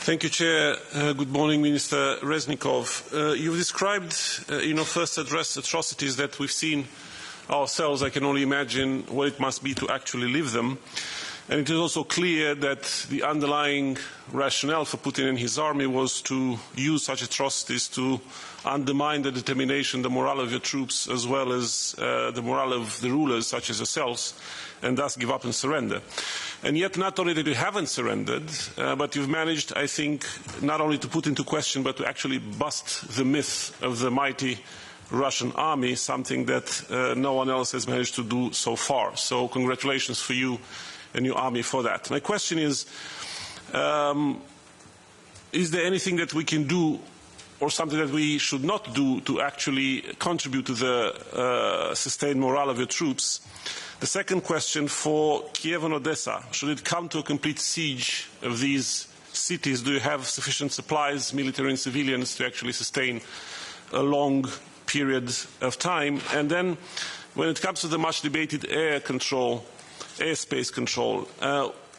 Thank you, Chair. Good morning, Minister Reznikov. You've described in your first address atrocities that we've seen ourselves. I can only imagine what it must be to actually live them. And it is also clear that the underlying rationale for Putin and his army was to use such atrocities to undermine the determination, the morale of your troops, as well as the morale of the rulers, such as yourselves, and thus give up and surrender. And yet, not only that you haven't surrendered, but you've managed, I think, not only to put into question, but to actually bust the myth of the mighty Russian army, something that no one else has managed to do so far. So congratulations for you and your army for that. My question is there anything that we can do or something that we should not do to actually contribute to the sustained morale of your troops? The second question for Kiev and Odessa. Should it come to a complete siege of these cities, do you have sufficient supplies, military and civilians, to actually sustain a long period of time? And then when it comes to the much debated air control, airspace control,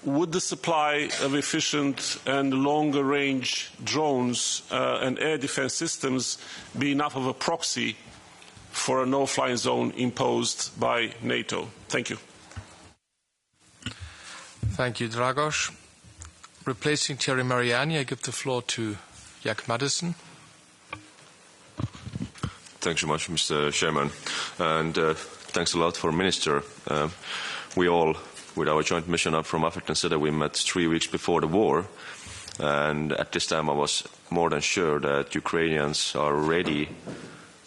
would the supply of efficient and longer range drones and air defense systems be enough of a proxy for a no-fly zone imposed by NATO? Thank you.
Thank you, Dragos. Replacing Thierry Mariani, I give the floor to Jack Madison.
Thanks so much, Mr. Chairman, and thanks a lot for Minister. We all, with our joint mission up from Africa and SEDA, we met 3 weeks before the war, and at this time I was more than sure that Ukrainians are ready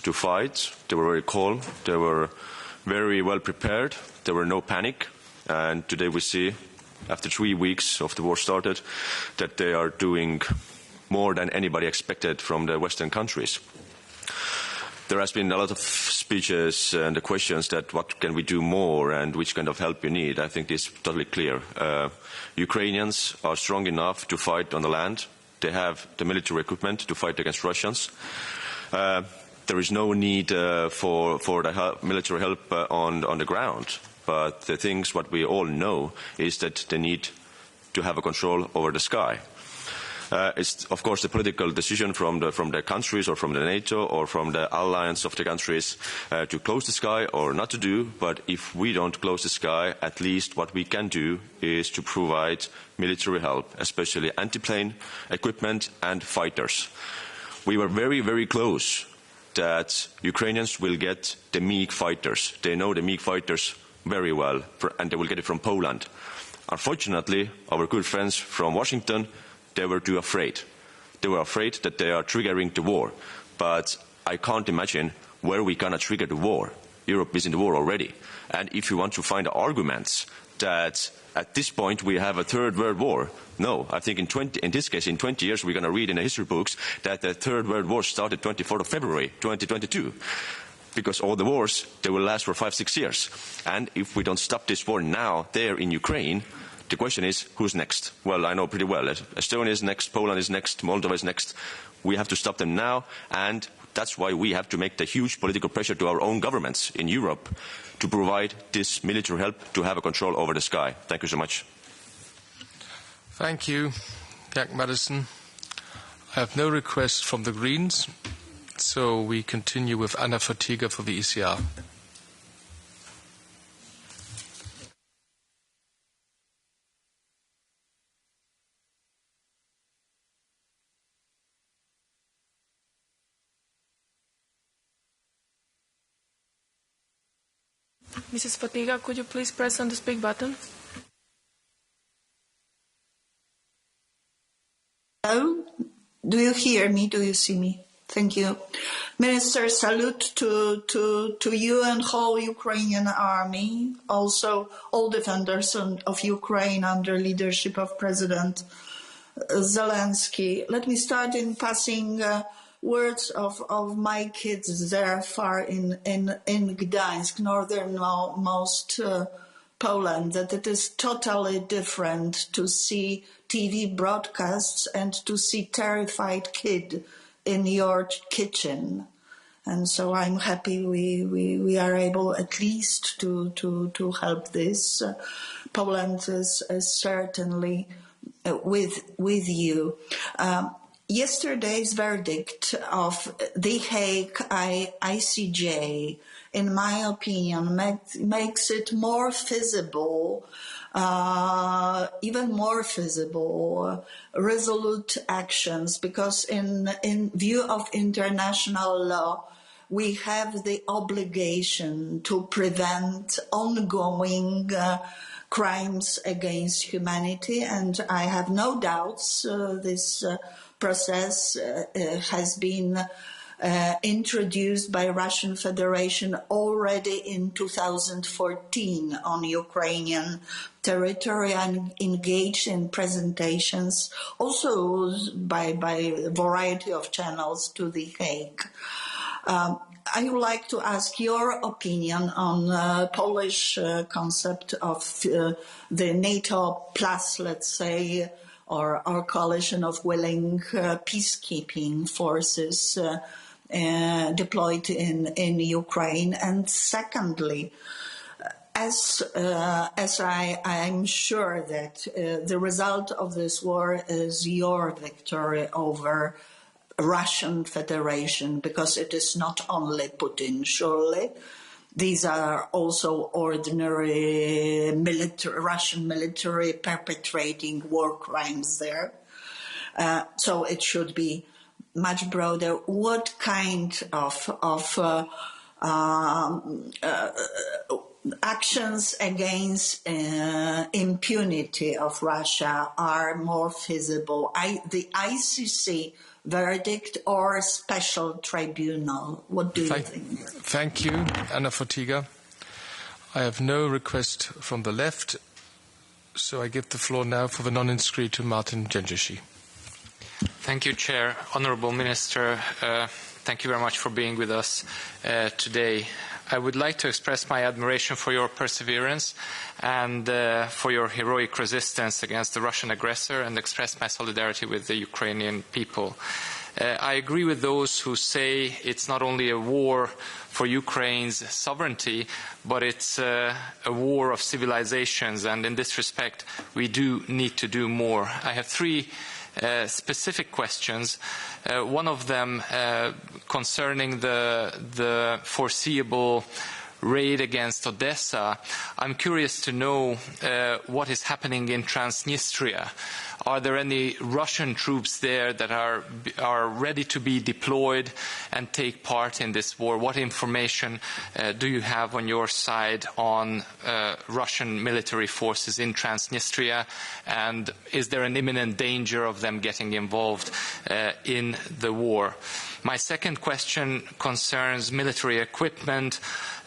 to fight. They were very calm, they were very well prepared, there were no panic, and today we see, after 3 weeks of the war started, that they are doing more than anybody expected from the Western countries. There has been a lot of speeches and the questions that what can we do more and which kind of help you need. I think this is totally clear. Ukrainians are strong enough to fight on the land. They have the military equipment to fight against Russians. There is no need for the military help on the ground. But the things what we all know is that they need to have a control over the sky. It's, of course, the political decision from the countries or from the NATO or from the alliance of the countries to close the sky or not to do. But if we don't close the sky, at least what we can do is to provide military help, especially anti-plane equipment and fighters. We were very, very close that Ukrainians will get the MiG fighters. They know the MiG fighters very well, and they will get it from Poland. Unfortunately, our good friends from Washington, they were too afraid. They were afraid that they are triggering the war. But I can't imagine where we're going to trigger the war. Europe is in the war already. And if you want to find arguments that at this point we have a third world war. No, I think in this case, in 20 years, we're going to read in the history books that the Third World War started 24th of February 2022. Because all the wars, they will last for 5-6 years. And if we don't stop this war now, there in Ukraine, the question is, who's next? Well, I know pretty well. Estonia is next, Poland is next, Moldova is next. We have to stop them now, and that's why we have to make the huge political pressure to our own governments in Europe to provide this military help to have a control over the sky. Thank you so much.
Thank you, Jack Madison. I have no request from the Greens, so we continue with Anna Fatiga for the ECR.
Mrs. Fatiga, could you please press on the speak button?
Hello? Do you hear me? Do you see me? Thank you. Minister, salute to you and whole Ukrainian army, also all defenders of Ukraine under leadership of President Zelensky. Let me start in passing words of my kids there far in Gdańsk, northernmost Poland, that it is totally different to see TV broadcasts and to see terrified kid in your kitchen. And so I'm happy we are able at least to help this. Poland is certainly with you. Yesterday's verdict of The Hague ICJ, in my opinion, makes it more feasible, even more feasible, resolute actions, because in view of international law, we have the obligation to prevent ongoing crimes against humanity, and I have no doubts this process has been introduced by Russian Federation already in 2014 on Ukrainian territory and engaged in presentations also by a variety of channels to The Hague. I would like to ask your opinion on Polish concept of the NATO plus, let's say, or our coalition of willing peacekeeping forces deployed in Ukraine. And secondly, as I'm sure that the result of this war is your victory over Russian Federation, because it is not only Putin, surely. These are also ordinary Russian military perpetrating war crimes there. So it should be much broader. What kind of actions against impunity of Russia are more feasible? The ICC verdict or special tribunal? What do you think?
Thank you, Anna Fatiga. I have no request from the left, so I give the floor now for the non-inscrit to Martin Genjishi.
Thank you, Chair. Honourable Minister, thank you very much for being with us today. I would like to express my admiration for your perseverance and for your heroic resistance against the Russian aggressor, and express my solidarity with the Ukrainian people. I agree with those who say it's not only a war for Ukraine's sovereignty, but it's a war of civilizations, and in this respect we do need to do more. I have three specific questions. One of them concerning the foreseeable raid against Odessa. I'm curious to know what is happening in Transnistria. Are there any Russian troops there that are ready to be deployed and take part in this war? What information do you have on your side on Russian military forces in Transnistria? And is there an imminent danger of them getting involved in the war? My second question concerns military equipment.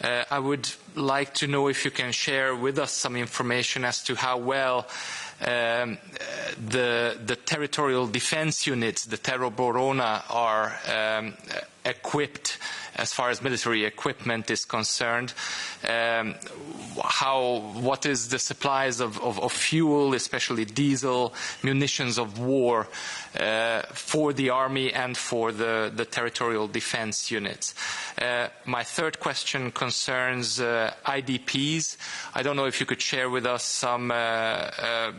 I would like to know if you can share with us some information as to how well the territorial defense units, the Teroborona, are equipped as far as military equipment is concerned. What is the supplies of fuel, especially diesel, munitions of war, for the army and for the territorial defense units? My third question concerns IDPs. I don't know if you could share with us some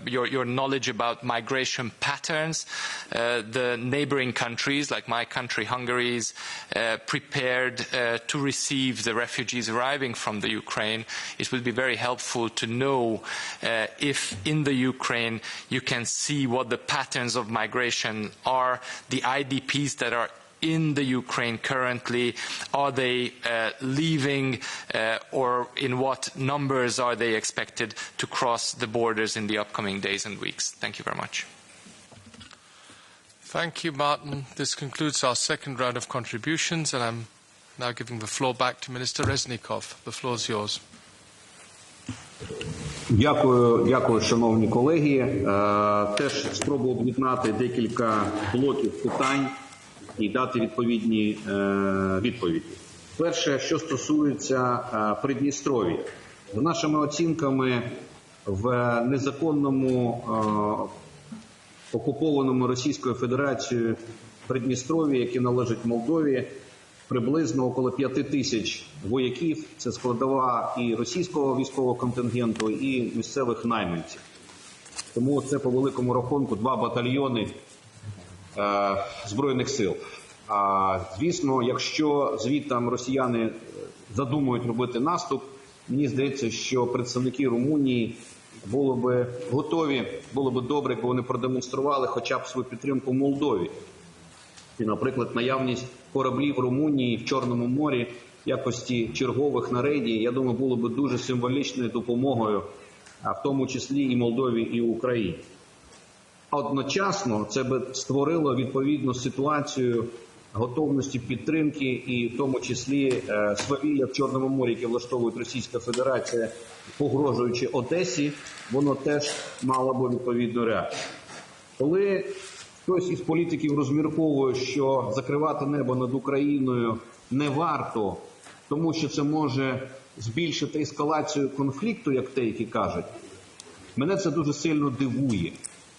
your knowledge about migration patterns. The neighboring countries, like my country, Hungary, is prepared to receive the refugees arriving from the Ukraine. It would be very helpful to know if in the Ukraine you can see what the patterns of migration are, the IDPs that are in the Ukraine currently, are they leaving, or in what numbers are they expected to cross the borders in the upcoming days and weeks? Thank you very much.
Thank you, Martin. This concludes our second round of contributions, and I'm now giving the floor back to Minister Reznikov. The floor is yours.
Дякую, шановні колеги. Теж спробую об'єднати декілька блоків питань і дати відповідні відповіді. Перше, що стосується Придністров'я. За нашими оцінками, в незаконному окупованому Російською Федерацією Придністров'ї, яке належить Молдові, приблизно около 5 тисяч вояків. Це складова і російського військового контингенту, і місцевих найманців. Тому це по великому рахунку 2 батальйони Збройних сил. Звісно, якщо звідти росіяни задумують робити наступ, мені здається, що представники Румунії було би готові, було би добре, якби вони продемонстрували хоча б свою підтримку Молдові. І, наприклад, наявність кораблів Румунії в Чорному морі в якості чергових на рейді, я думаю, було би дуже символічною допомогою, в тому числі і Молдові, і Україні. Одночасно це би створило відповідну ситуацію готовності підтримки і в тому числі свавілля в Чорному морі, яке влаштовує Російська Федерація, погрожуючи Одесі, воно теж мало би відповідну реакцію. Коли хтось із політиків розмірковує, що закривати небо над Україною не варто, тому що це може збільшити ескалацію конфлікту, як деякі кажуть, мене це дуже сильно дивує.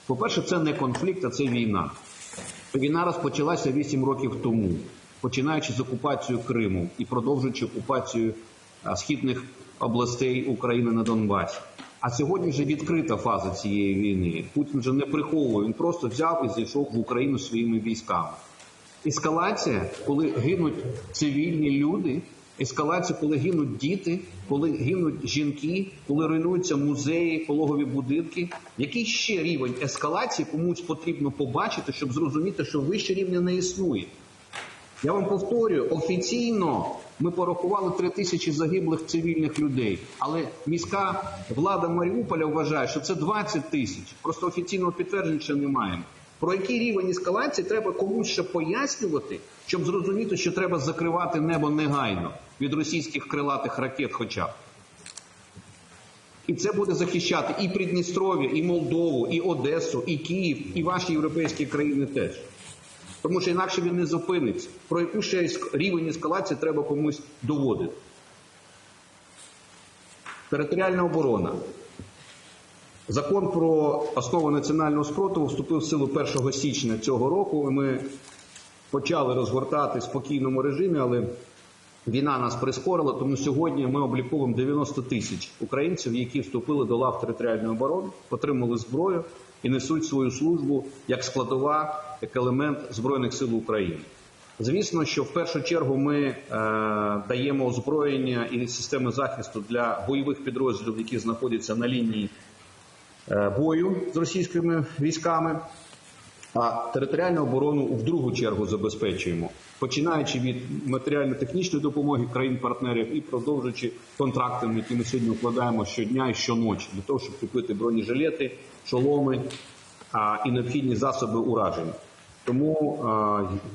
По-перше, це не конфлікт, а це війна. Війна розпочалася 8 років тому, починаючи з окупації Криму і продовжуючи окупацію східних областей України на Донбасі. А сьогодні вже відкрита фаза цієї війни. Путін вже не приховує, він просто взяв і зайшов в Україну своїми військами. Ескалація, коли гинуть цивільні люди, ескалація, коли гинуть діти, коли гинуть жінки, коли руйнуються музеї, пологові будинки. Який ще рівень ескалації комусь потрібно побачити, щоб зрозуміти, що вище рівня не існує? Я вам повторюю, офіційно ми порахували 3000 загиблих цивільних людей, але міська влада Маріуполя вважає, що це 20 тисяч. Просто офіційного підтвердження ще не маємо. Про який рівень ескалації треба комусь ще пояснювати, щоб зрозуміти, що треба закривати небо негайно від російських крилатих ракет хоча б. І це буде захищати і Придністров'я, і Молдову, і Одесу, і Київ, і ваші європейські країни теж. Тому що інакше він не зупиниться. Про яку ще рівень ескалації треба комусь доводити. Територіальна оборона. Закон про основи національного спротиву вступив в силу 1 січня цього року. Ми почали розгортати в спокійному режимі, але війна нас прискорила, тому сьогодні ми обліковуємо 90 тисяч українців, які вступили до лав територіальної оборони, отримали зброю і несуть свою службу як складова, як елемент Збройних сил України. Звісно, що в першу чергу ми даємо озброєння і системи захисту для бойових підрозділів, які знаходяться на лінії бою з російськими військами, а територіальну оборону в другу чергу забезпечуємо, починаючи від матеріально-технічної допомоги країн-партнерів і продовжуючи контрактами, які ми сьогодні укладаємо щодня і щоночі, для того, щоб купити бронежилети, шоломи і необхідні засоби ураження. Тому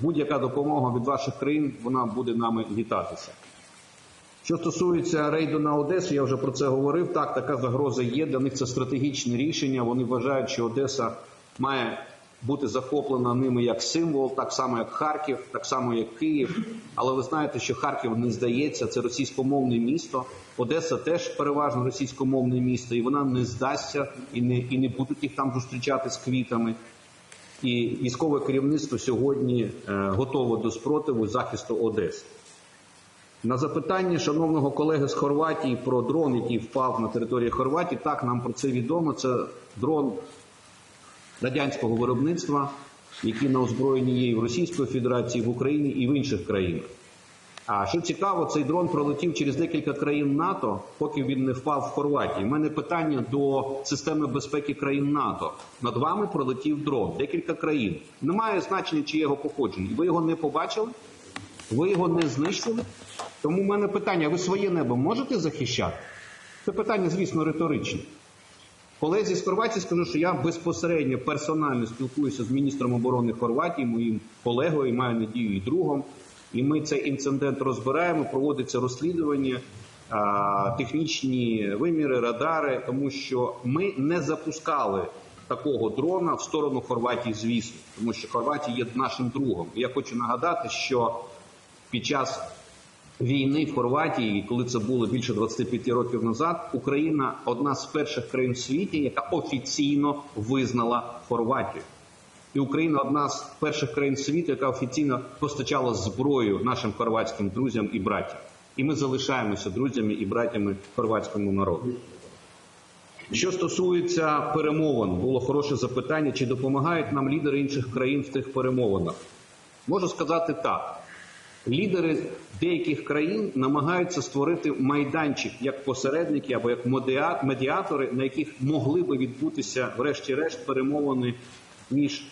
будь-яка допомога від ваших країн, вона буде нами вітатися. Що стосується рейду на Одесу, я вже про це говорив, так, така загроза є, для них це стратегічне рішення, вони вважають, що Одеса має бути захоплена ними як символ, так само як Харків, так само як Київ, але ви знаєте, що Харків не здається, це російськомовне місто, Одеса теж переважно російськомовне місто, і вона не здасться, і не будуть їх там зустрічати з квітами. І військове керівництво сьогодні готове до спротиву і захисту Одеси. На запитання шановного колеги з Хорватії про дрон, який впав на території Хорватії, так, нам про це відомо. Це дрон радянського виробництва, який на озброєнні є і в Російської Федерації, в Україні і в інших країнах. А що цікаво, цей дрон пролетів через декілька країн НАТО, поки він не впав в Хорватії. У мене питання до системи безпеки країн НАТО. Над вами пролетів дрон, декілька країн. Немає значення, чи його походження. Ви його не побачили? Ви його не знищили? Тому в мене питання, ви своє небо можете захищати? Це питання, звісно, риторичне. Колезі з Хорватії скажу, що я безпосередньо, персонально спілкуюся з міністром оборони Хорватії, моїм колегою, маю надію, і другом. І ми цей інцидент розбираємо, проводиться розслідування, технічні виміри, радари, тому що ми не запускали такого дрона в сторону Хорватії, звісно, тому що Хорватія є нашим другом. І я хочу нагадати, що під час війни в Хорватії, коли це було більше 25 років назад, Україна одна з перших країн в світі, яка офіційно визнала Хорватію. І Україна одна з перших країн світу, яка офіційно постачала зброю нашим хорватським друзям і братям. І ми залишаємося друзями і братями хорватському народу. Що стосується перемовин, було хороше запитання, чи допомагають нам лідери інших країн в тих перемовинах. Можу сказати так. Лідери деяких країн намагаються створити майданчик як посередники або як медіатори, на яких могли би відбутися, врешті-решт, перемовини між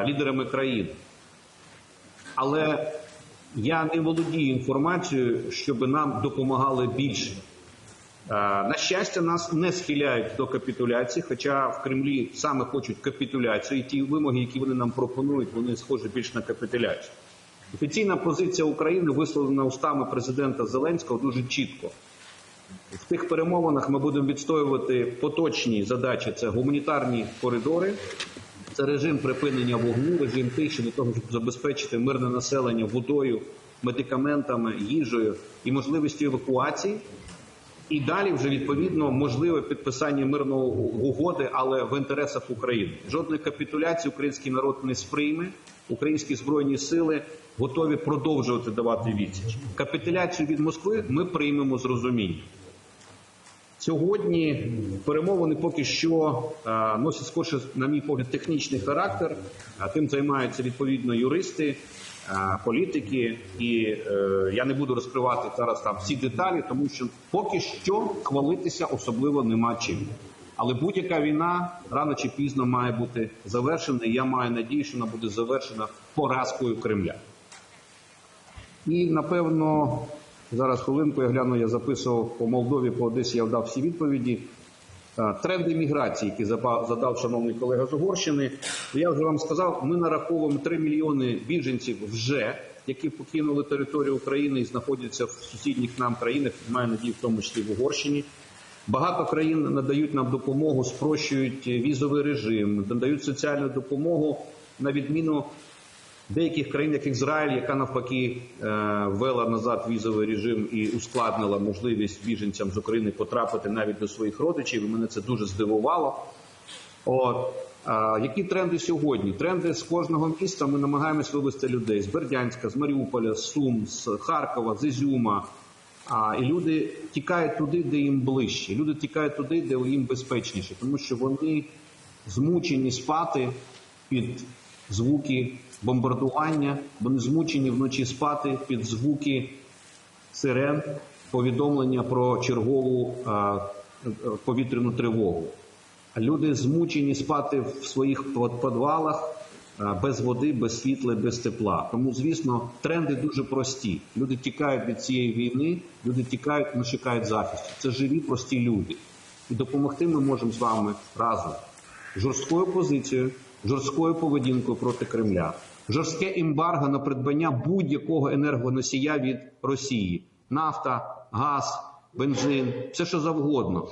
лідерами країн. Але я не володію інформацією, щоб нам допомагали більше. На щастя, нас не схиляють до капітуляції, хоча в Кремлі саме хочуть капітуляцію, і ті вимоги, які вони нам пропонують, вони схожі більш на капітуляцію. Офіційна позиція України висловлена устами президента Зеленського дуже чітко. В тих перемовинах ми будемо відстоювати поточні задачі, це гуманітарні коридори, це режим припинення вогню, режим тиші для того, щоб забезпечити мирне населення водою, медикаментами, їжею і можливістю евакуації. І далі вже, відповідно, можливе підписання мирної угоди, але в інтересах України. Жодної капітуляції український народ не сприйме, українські збройні сили готові продовжувати давати відсіч. Капітуляцію від Москви ми приймемо з розумінням. Сьогодні перемовини поки що носять скорше, на мій погляд, технічний характер. Тим займаються відповідно юристи, політики. І я не буду розкривати зараз там всі деталі, тому що поки що хвалитися особливо нема чим. Але будь-яка війна рано чи пізно має бути завершена, і я маю надію, що вона буде завершена поразкою Кремля. І, напевно, зараз хвилинку, я гляну, я записував по Молдові, по Одесі, я вдав всі відповіді. Тренди міграції, які задав шановний колега з Угорщини, я вже вам сказав, ми нараховуємо 3 мільйони біженців вже, які покинули територію України і знаходяться в сусідніх нам країнах, маю надію, в тому числі в Угорщині. Багато країн надають нам допомогу, спрощують візовий режим, надають соціальну допомогу, на відміну деяких країн, як Ізраїль, яка навпаки ввела назад візовий режим і ускладнила можливість біженцям з України потрапити навіть до своїх родичів. І мене це дуже здивувало. Які тренди сьогодні? Тренди з кожного міста ми намагаємось вивести людей з Бердянська, з Маріуполя, з Сум, з Харкова, з Ізюма. І люди тікають туди, де їм ближче. Люди тікають туди, де їм безпечніше. Тому що вони змучені спати під звуки бомбардування, вони змучені вночі спати під звуки сирен, повідомлення про чергову повітряну тривогу. Люди змучені спати в своїх підвалах без води, без світла, без тепла. Тому, звісно, тренди дуже прості. Люди тікають від цієї війни, люди тікають, вони чекають захисту. Це живі, прості люди. І допомогти ми можемо з вами разом. Жорсткою позицією, жорсткою поведінкою проти Кремля, жорстке ембарго на придбання будь-якого енергоносія від Росії, нафта, газ, бензин, все що завгодно.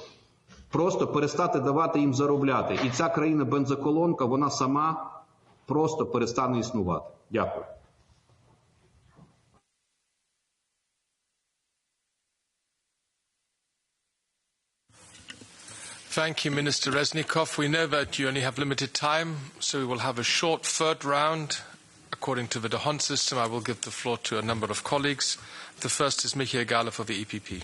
Просто перестати давати їм заробляти. І ця країна-бензоколонка, вона сама просто перестане існувати. Дякую.
Thank you, Minister Reznikov. We know that you only have limited time, so we will have a short third round. According to the Dahon system, I will give the floor to a number of colleagues. The first is Michael Gahler for the EPP.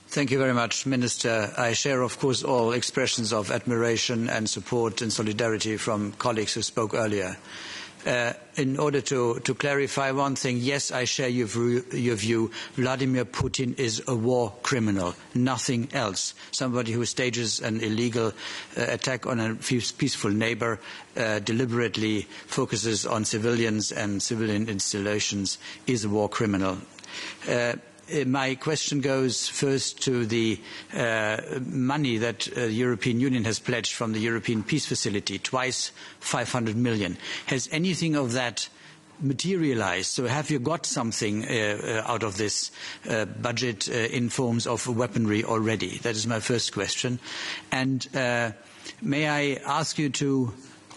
Thank you very much, Minister. I share, of course, all expressions of admiration and support and solidarity from colleagues who spoke earlier. In order to clarify one thing, yes, I share your view. Vladimir Putin is a war criminal, nothing else. Somebody who stages an illegal attack on a peaceful neighbor, deliberately focuses on civilians and civilian installations, is a war criminal. My question goes first to the money that the European Union has pledged from the European Peace Facility, twice 500 million. Has anything of that materialized? So have you got something out of this budget in forms of weaponry already? That is my first question. And may I ask you to,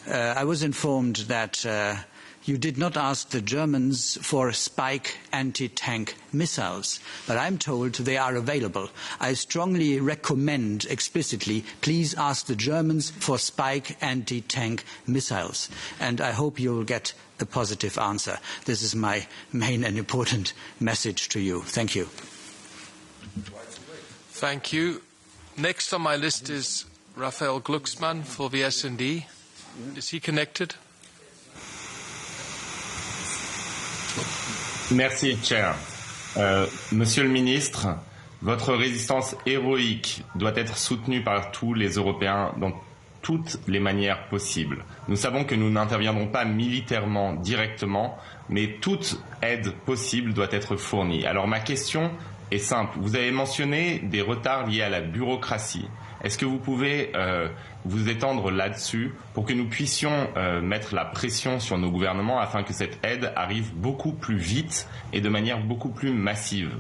I was informed that you did not ask the Germans for Spike anti-tank missiles, but I'm told they are available. I strongly recommend explicitly, please ask the Germans for Spike anti-tank missiles. And I hope you will get a positive answer. This is my main and important message to you. Thank you.
Thank you. Next on my list is Raphael Glucksmann for the S&D. Is he connected?
Merci, Chair. Monsieur le Ministre, votre résistance héroïque doit être soutenue par tous les Européens dans toutes les manières possibles. Nous savons que nous n'interviendrons pas militairement directement, mais toute aide possible doit être fournie. Alors ma question est simple. Vous avez mentionné des retards liés à la bureaucratie. Est-ce que vous pouvez vous étendre là-dessus pour que nous puissions mettre la pression sur nos gouvernements afin que cette aide arrive beaucoup plus vite et de manière beaucoup plus massive?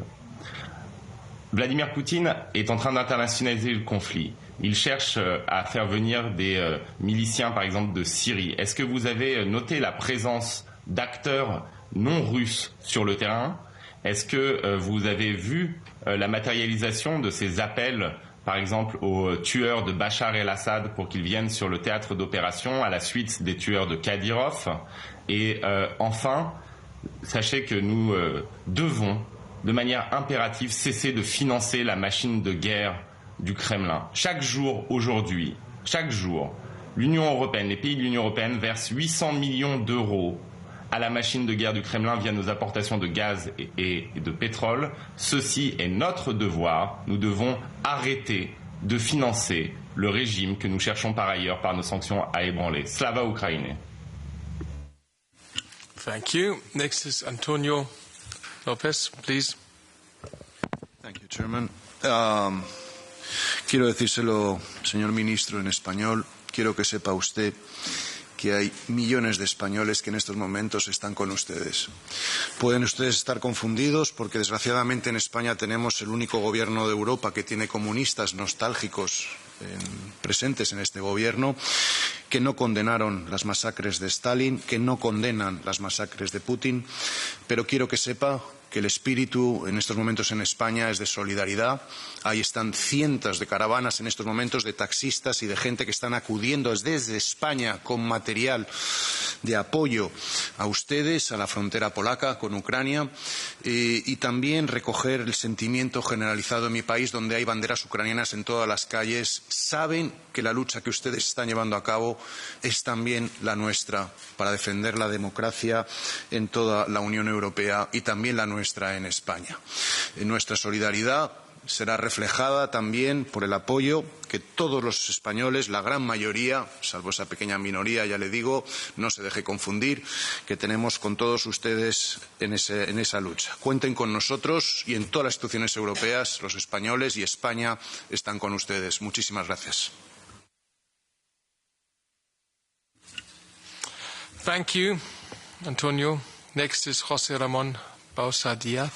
Vladimir Poutine est en train d'internationaliser le conflit. Il cherche à faire venir des miliciens, par exemple, de Syrie. Est-ce que vous avez noté la présence d'acteurs non russes sur le terrain? Est-ce que vous avez vu la matérialisation de ces appels, par exemple, aux tueurs de Bachar el-Assad pour qu'ils viennent sur le théâtre d'opération à la suite des tueurs de Kadyrov? Et enfin, sachez que nous devons, de manière impérative, cesser de financer la machine de guerre du Kremlin. Chaque jour, aujourd'hui, chaque jour, l'Union européenne, les pays de l'Union européenne versent 800 millions d'euros à la machine de guerre du Kremlin via nos importations de gaz et de pétrole. Ceci est notre devoir. Nous devons arrêter de financer le régime que nous cherchons par ailleurs par nos sanctions à ébranler. Slava Ukraini.
Thank you. Next is Antonio Lopez, please.
Thank you, Chairman. Quiero decírselo, señor ministro, en español. Quiero que sepa usted que hay millones de españoles que en estos momentos están con ustedes. Pueden ustedes estar confundidos porque desgraciadamente en España tenemos el único gobierno de Europa que tiene comunistas nostálgicos presentes en este gobierno, que no condenaron las masacres de Stalin, que no condenan las masacres de Putin, pero quiero que sepa que el espíritu en estos momentos en España es de solidaridad. Ahí están cientos de caravanas en estos momentos de taxistas y de gente que están acudiendo desde España con material de apoyo a ustedes, a la frontera polaca con Ucrania, y también recoger el sentimiento generalizado en mi país, donde hay banderas ucranianas en todas las calles. Saben que la lucha que ustedes están llevando a cabo es también la nuestra para defender la democracia en toda la Unión Europea y también la nuestra en España. Nuestra solidaridad será reflejada también por el apoyo que todos los españoles, la gran mayoría, salvo esa pequeña minoría, ya le digo, no se deje confundir, que tenemos con todos ustedes en esa lucha. Cuenten con nosotros y en todas las instituciones europeas, los españoles y España están con ustedes. Muchísimas gracias.
Thank you, Antonio. Next is José Ramón Bausa Díaz.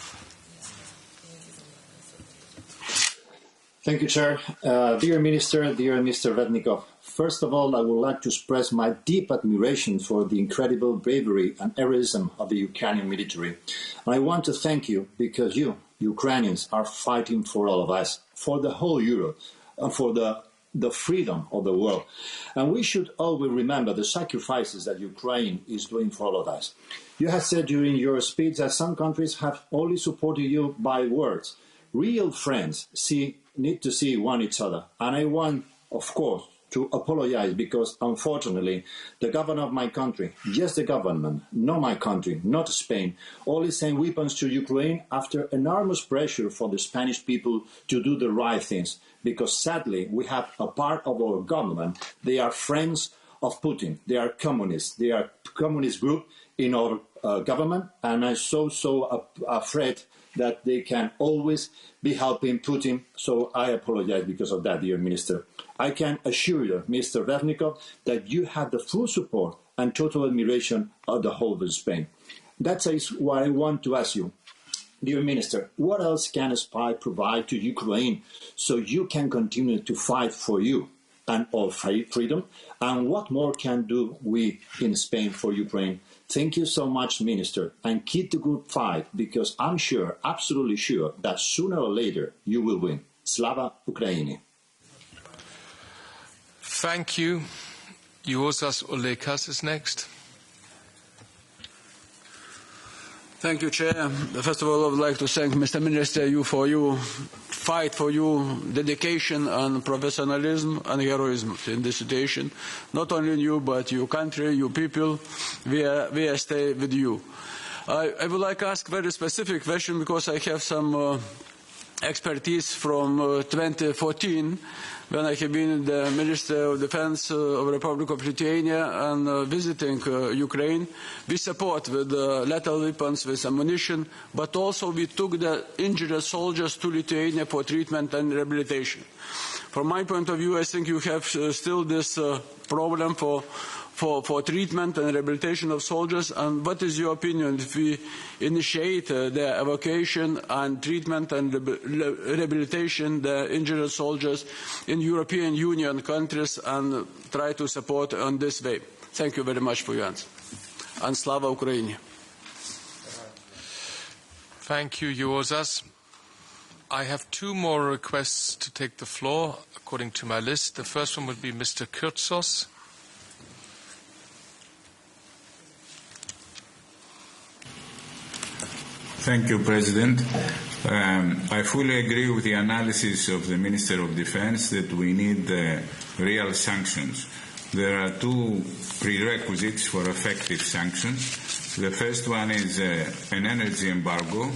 Thank you, Chair. Dear Minister, dear Mr. Reznikov, first of all, I would like to express my deep admiration for the incredible bravery and heroism of the Ukrainian military. I want to thank you because you, Ukrainians, are fighting for all of us, for the whole Europe, and for the freedom of the world. And we should always remember the sacrifices that Ukraine is doing for all of us. You have said during your speech that some countries have only supported you by words. Real friends need to see one each other. And I want, of course, to apologize because, unfortunately, the government of my country, yes, the government, not my country, not Spain, only sent weapons to Ukraine after enormous pressure for the Spanish people to do the right things. Because, sadly, we have a part of our government, they are friends of Putin. They are communists. They are a communist group in our government. And I'm so afraid that they can always be helping Putin. So I apologize because of that, dear Minister. I can assure you, Mr. Reznikov, that you have the full support and total admiration of the whole of Spain. That's why I want to ask you, dear Minister, what else can a spy provide to Ukraine so you can continue to fight for you and all freedom? And what more can do we in Spain for Ukraine? Thank you so much, Minister, and keep the good fight, because I'm sure, absolutely sure, that sooner or later you will win. Slava Ukraini.
Thank you. Juozas Olekas is next.
Thank you, Chair. First of all, I would like to thank Mr. Minister for your fight, for your dedication and professionalism and heroism in this situation. Not only you, but your country, your people, we are stay with you. I would like to ask a very specific question because I have some expertise from 2014 when I have been the Minister of Defense of the Republic of Lithuania and visiting Ukraine. We support with lethal weapons, with ammunition, but also we took the injured soldiers to Lithuania for treatment and rehabilitation. From my point of view, I think you have still this problem for treatment and rehabilitation of soldiers, and what is your opinion if we initiate the evacuation and treatment and rehabilitation the injured soldiers in European Union countries and try to support on this way? Thank you very much for your answer. And Slava Ukraini.
Thank you, Juozas. I have two more requests to take the floor, according to my list. The first one would be Mr. Kurtzos.
Thank you, President. I fully agree with the analysis of the Minister of Defense that we need real sanctions. There are two prerequisites for effective sanctions. The first one is an energy embargo,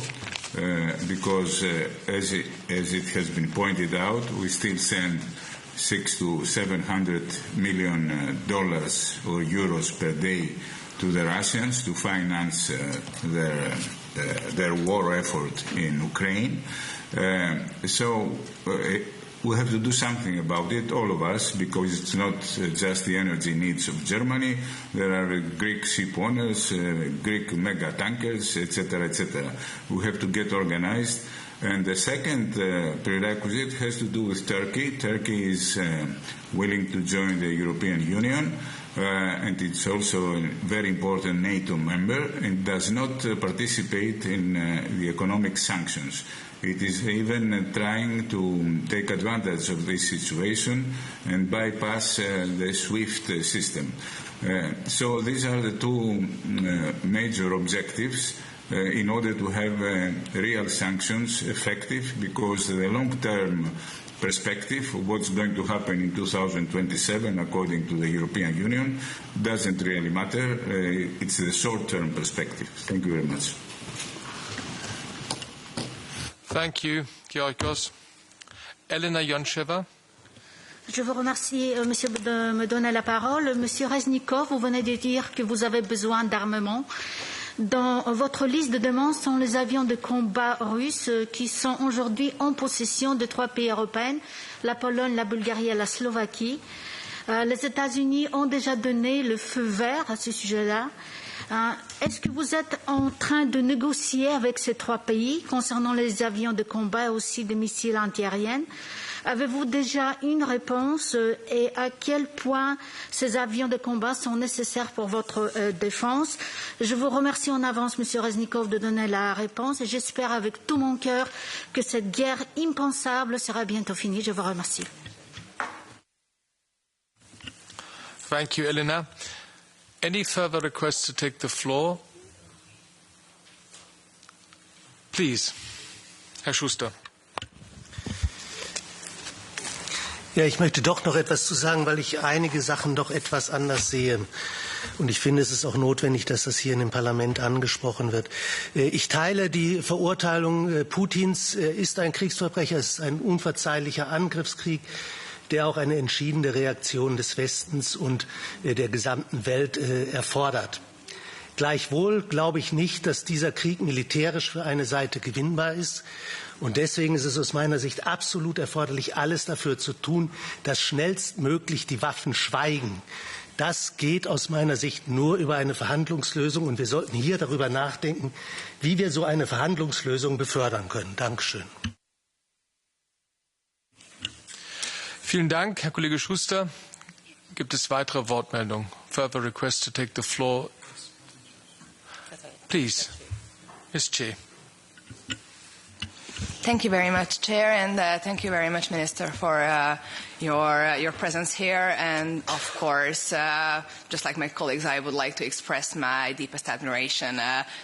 because as it has been pointed out, we still send $600 to $700 million or euros per day to the Russians to finance their war effort in Ukraine. So we have to do something about it, all of us, because it's not just the energy needs of Germany. There are Greek ship owners, Greek mega tankers, etc., etc. We have to get organized. And the second prerequisite has to do with Turkey. Turkey is willing to join the European Union. And it's also a very important NATO member and does not participate in the economic sanctions. It is even trying to take advantage of this situation and bypass the SWIFT system. So these are the two major objectives in order to have real sanctions effective, because the long-term perspective of what's going to happen in 2027, according to the European Union, doesn't really matter. It's the short-term perspective. Thank you very much.
Thank you, Georgios. Elena Yoncheva.
Je vous remercie, monsieur, de me donner la parole. Monsieur Reznikov, vous venez de dire que vous avez besoin d'armement. Dans votre liste de demandes sont les avions de combat russes qui sont aujourd'hui en possession de 3 pays européens, la Pologne, la Bulgarie et la Slovaquie. Les États-Unis ont déjà donné le feu vert à ce sujet-là. Est-ce que vous êtes en train de négocier avec ces trois pays concernant les avions de combat et aussi des missiles antiaériens? Avez-vous déjà une réponse et à quel point ces avions de combat sont nécessaires pour votre défense? Je vous remercie en avance, Monsieur Reznikov, de donner la réponse et j'espère avec tout mon cœur que cette guerre impensable sera bientôt finie. Je vous remercie.
Thank you, Elena. Any further requests to take the floor? Please, Herr Schuster.
Ja, ich möchte doch noch etwas zu sagen, weil ich einige Sachen doch etwas anders sehe. Und ich finde, es ist auch notwendig, dass das hier in dem Parlament angesprochen wird. Ich teile die Verurteilung Putins. Er ist ein Kriegsverbrecher, es ist ein unverzeihlicher Angriffskrieg, der auch eine entschiedene Reaktion des Westens und der gesamten Welt erfordert. Gleichwohl glaube ich nicht, dass dieser Krieg militärisch für eine Seite gewinnbar ist. Und deswegen ist es aus meiner Sicht absolut erforderlich, alles dafür zu tun, dass schnellstmöglich die Waffen schweigen. Das geht aus meiner Sicht nur über eine Verhandlungslösung. Und wir sollten hier darüber nachdenken, wie wir so eine Verhandlungslösung befördern können. Dankeschön.
Vielen Dank, Herr Kollege Schuster. Gibt es weitere Wortmeldungen? Further requests to take the floor? Please, Ms. Che.
Thank you very much, Chair, and thank you very much, Minister, for your presence here. And of course, just like my colleagues, I would like to express my deepest admiration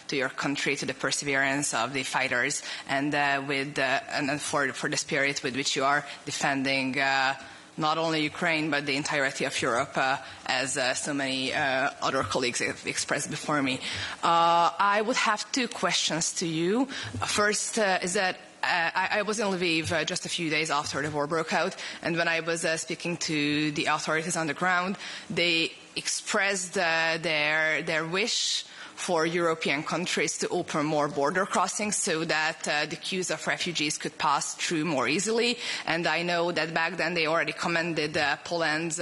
to your country, to the perseverance of the fighters, and for the spirit with which you are defending not only Ukraine, but the entirety of Europe, as so many other colleagues have expressed before me. I would have two questions to you. First is that I was in Lviv just a few days after the war broke out, and when I was speaking to the authorities on the ground, they expressed their wish for European countries to open more border crossings so that the queues of refugees could pass through more easily. And I know that back then they already commended Poland's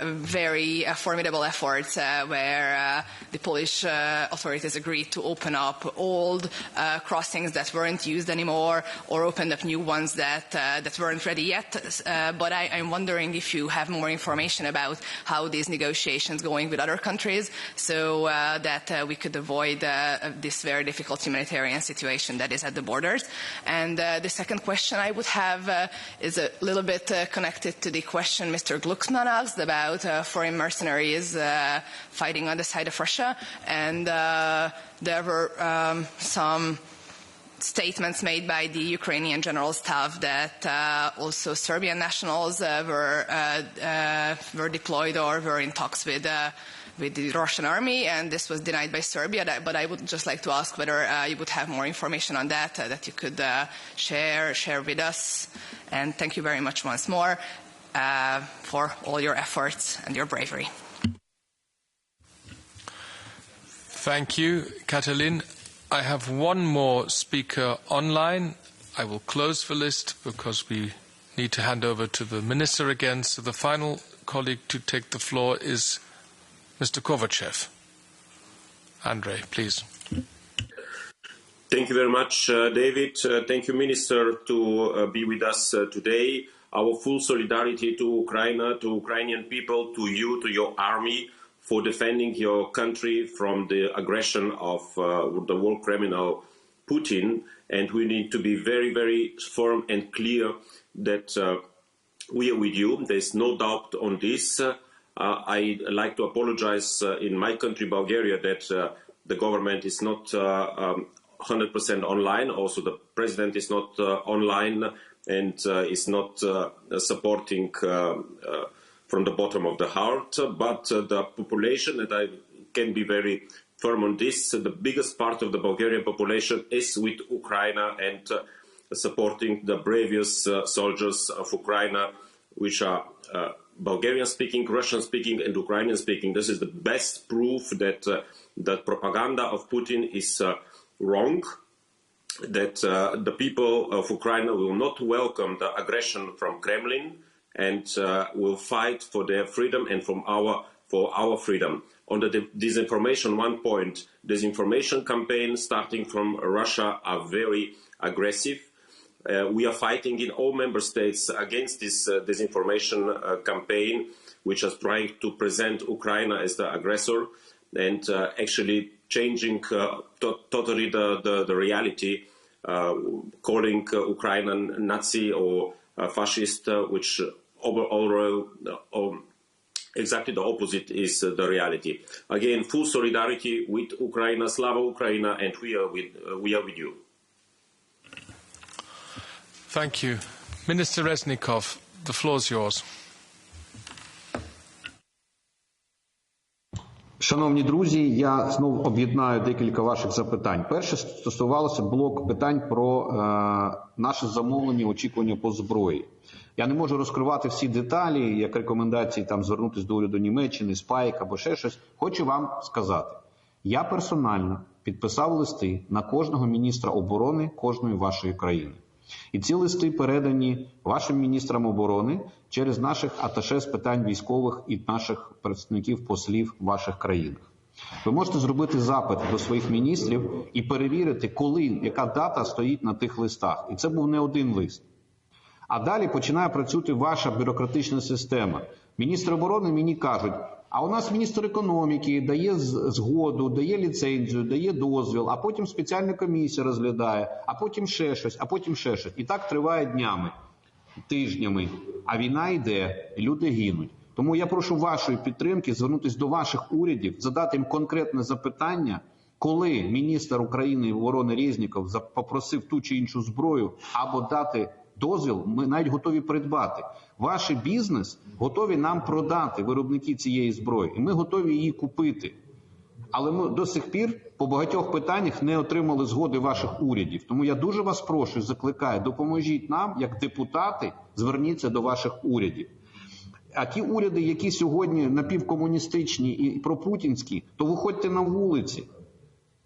very formidable efforts where the Polish authorities agreed to open up old crossings that weren't used anymore or opened up new ones that weren't ready yet. But I'm wondering if you have more information about how these negotiations going with other countries so that we could avoid this very difficult humanitarian situation that is at the borders. And the second question I would have is a little bit connected to the question Mr. Glucksmann asked about foreign mercenaries fighting on the side of Russia. And there were some statements made by the Ukrainian General Staff that also Serbian nationals were deployed or were in talks with the Russian army, and this was denied by Serbia. But I would just like to ask whether you would have more information on that that you could share with us. And thank you very much once more for all your efforts and your bravery.
Thank you, Katalin. I have one more speaker online. I will close the list because we need to hand over to the Minister again. So the final colleague to take the floor is Mr. Kovachev. Andrei, please.
Thank you very much, David. Thank you, Minister, to be with us today. Our full solidarity to Ukraine, to Ukrainian people, to you, to your army, for defending your country from the aggression of the war criminal Putin. And we need to be very, very firm and clear that we are with you. There's no doubt on this. I'd like to apologize in my country, Bulgaria, that the government is not 100% online. Also, the president is not online and is not supporting from the bottom of the heart. But the population, and I can be very firm on this, the biggest part of the Bulgarian population is with Ukraine and supporting the bravest soldiers of Ukraine, which are Bulgarian-speaking, Russian-speaking and Ukrainian-speaking. This is the best proof that the propaganda of Putin is wrong, that the people of Ukraine will not welcome the aggression from Kremlin, and will fight for their freedom and for our freedom. On the disinformation, one point, disinformation campaigns starting from Russia are very aggressive. We are fighting in all member states against this disinformation campaign, which is trying to present Ukraine as the aggressor and actually changing totally the reality, calling Ukrainian Nazi or fascist, which overall exactly the opposite is the reality. Again, full solidarity with Ukraine, Slava Ukraina, and we are with you.
Thank you. Minister Reznikov, the floor is yours.
Шановні друзі, я знову об'єднаю декілька ваших запитань. Перше стосувалося блок питань про наше замовлення, очікування по зброї. Я не можу розкривати всі деталі, як рекомендації там звернутися до уряду Німеччини, спайк або ще щось. Хочу вам сказати, я персонально підписав листи на кожного міністра оборони кожної вашої країни. І ці листи передані вашим міністрам оборони через наших аташе з питань військових і наших представників послів в ваших країнах. Ви можете зробити запит до своїх міністрів і перевірити, коли, яка дата стоїть на тих листах. І це був не один лист. А далі починає працювати ваша бюрократична система. Міністри оборони мені кажуть, а у нас міністр економіки дає згоду, дає ліцензію, дає дозвіл, а потім спеціальна комісія розглядає, а потім ще щось, а потім ще щось. І так триває днями, тижнями, а війна йде, і люди гинуть. Тому я прошу вашої підтримки звернутися до ваших урядів, задати їм конкретне запитання, коли міністр України оборони Резніков попросив ту чи іншу зброю або дати дозвіл, ми навіть готові придбати. Ваш бізнес готові нам продати, виробники цієї зброї, і ми готові її купити. Але ми до сих пір по багатьох питаннях не отримали згоди ваших урядів. Тому я дуже вас прошу, закликаю, допоможіть нам, як депутати, зверніться до ваших урядів. А ті уряди, які сьогодні напівкомуністичні і пропутінські, то виходьте на вулиці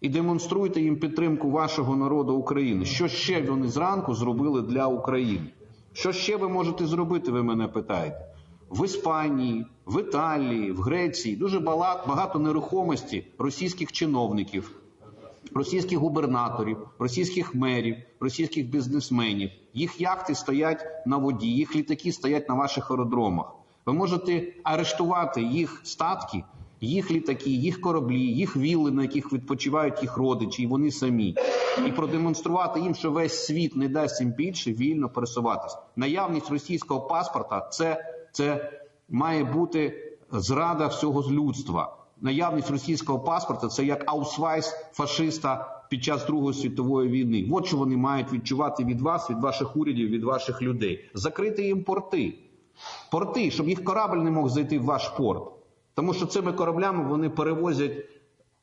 і демонструйте їм підтримку вашого народу України. Що ще вони зранку зробили для України? Що ще ви можете зробити, ви мене питаєте? В Іспанії, в Італії, в Греції дуже багато нерухомості російських чиновників, російських губернаторів, російських мерів, російських бізнесменів. Їх яхти стоять на воді, їх літаки стоять на ваших аеродромах. Ви можете арештувати їх статки, їх літаки, їх кораблі, їх вілли, на яких відпочивають їх родичі, і вони самі. І продемонструвати їм, що весь світ не дасть їм більше вільно пересуватися. Наявність російського паспорта – це має бути зрада всього з людства. Наявність російського паспорта – це як аусвайс фашиста під час Другої світової війни. От що вони мають відчувати від вас, від ваших урядів, від ваших людей. Закрити їм порти. Порти, щоб їх корабль не мог зайти в ваш порт. Тому що цими кораблями вони перевозять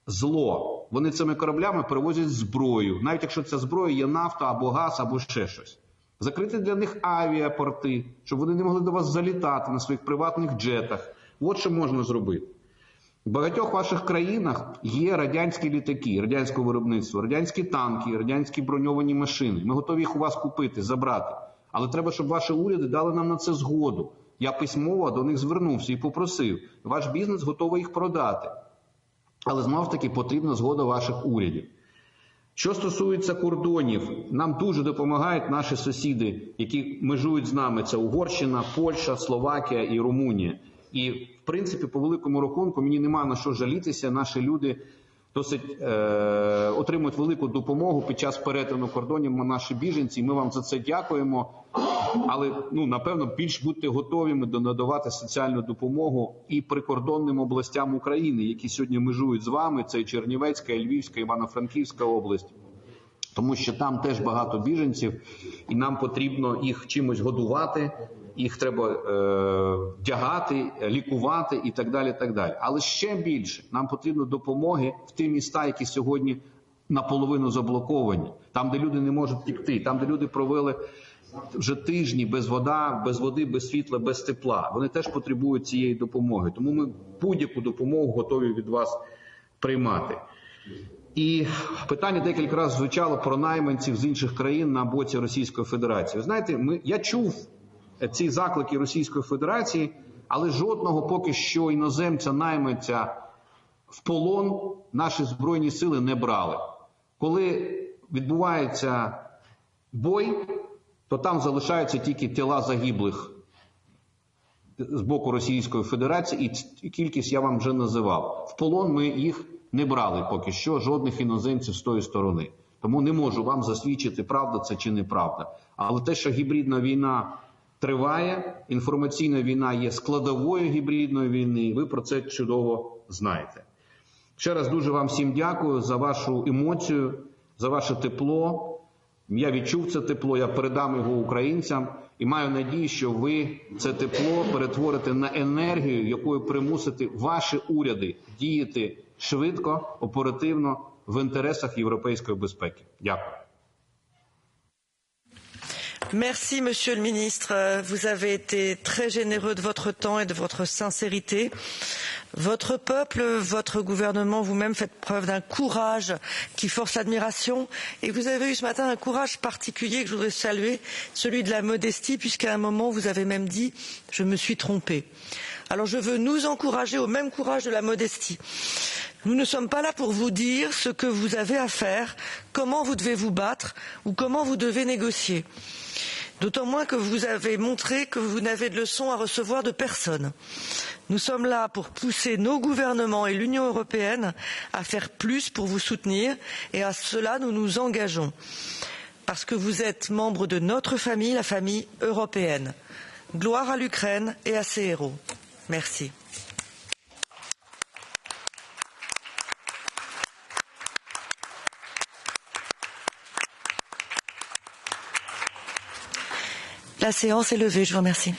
зло. Вони цими кораблями перевозять зброю. Навіть якщо ця зброя є нафта або газ, або ще щось. Закрити для них авіапорти, щоб вони не могли до вас залітати на своїх приватних джетах. От що можна зробити. В багатьох ваших країнах є радянські літаки, радянського виробництва, радянські танки, радянські броньовані машини. Ми готові їх у вас купити, забрати. Але треба, щоб ваші уряди дали нам на це згоду. Я письмово до них звернувся і попросив. Ваш бізнес готовий їх продати. Але знов-таки потрібна згода ваших урядів. Що стосується кордонів, нам дуже допомагають наші сусіди, які межують з нами. Це Угорщина, Польща, Словакія і Румунія. І, в принципі, по великому рахунку, мені немає на що жалітися. Наші люди досить отримують велику допомогу під час перетину кордонів, наші біженці. Ми вам за це дякуємо. Але, напевно, більш будьте готовими надавати соціальну допомогу і прикордонним областям України, які сьогодні межують з вами. Це і Чернівецька, і Львівська, і Івано-Франківська область. Тому що там теж багато біженців, і нам потрібно їх чимось годувати, їх треба вдягати, лікувати і так далі, так далі. Але ще більше нам потрібно допомоги в ті міста, які сьогодні наполовину заблоковані. Там, де люди не можуть втекти, там, де люди провели вже тижні без води, без світла, без тепла. Вони теж потребують цієї допомоги. Тому ми будь-яку допомогу готові від вас приймати. І питання декілька разів звучало про найманців з інших країн на боці Російської Федерації. Ви знаєте, я чув ці заклики Російської Федерації, але жодного поки що іноземця, найманця в полон наші Збройні сили не брали. Коли відбувається бой, то там залишаються тільки тіла загиблих з боку Російської Федерації, і кількість я вам вже називав. В полон ми їх не брали поки що, жодних іноземців з тої сторони. Тому не можу вам засвідчити, правда це чи неправда. Але те, що гібридна війна триває, інформаційна війна є складовою гібридної війни, ви про це чудово знаєте. Ще раз дуже вам всім дякую за вашу емоцію, за ваше тепло. Я відчув це тепло, я передам його українцям і маю надію, що ви це тепло перетворите на енергію, якою примусите ваші уряди діяти швидко, оперативно в інтересах європейської безпеки. Дякую.
Merci, Monsieur le Ministre. Vous avez été très généreux de votre temps et de votre sincérité. Votre peuple, votre gouvernement, vous-même faites preuve d'un courage qui force l'admiration. Et vous avez eu ce matin un courage particulier que je voudrais saluer, celui de la modestie, puisqu'à un moment, vous avez même dit « je me suis trompé ». Alors je veux nous encourager au même courage de la modestie. Nous ne sommes pas là pour vous dire ce que vous avez à faire, comment vous devez vous battre ou comment vous devez négocier. D'autant moins que vous avez montré que vous n'avez de leçons à recevoir de personne. Nous sommes là pour pousser nos gouvernements et l'Union européenne à faire plus pour vous soutenir et à cela nous nous engageons. Parce que vous êtes membre de notre famille, la famille européenne. Gloire à l'Ukraine et à ses héros. Merci. La séance est levée. Je vous remercie.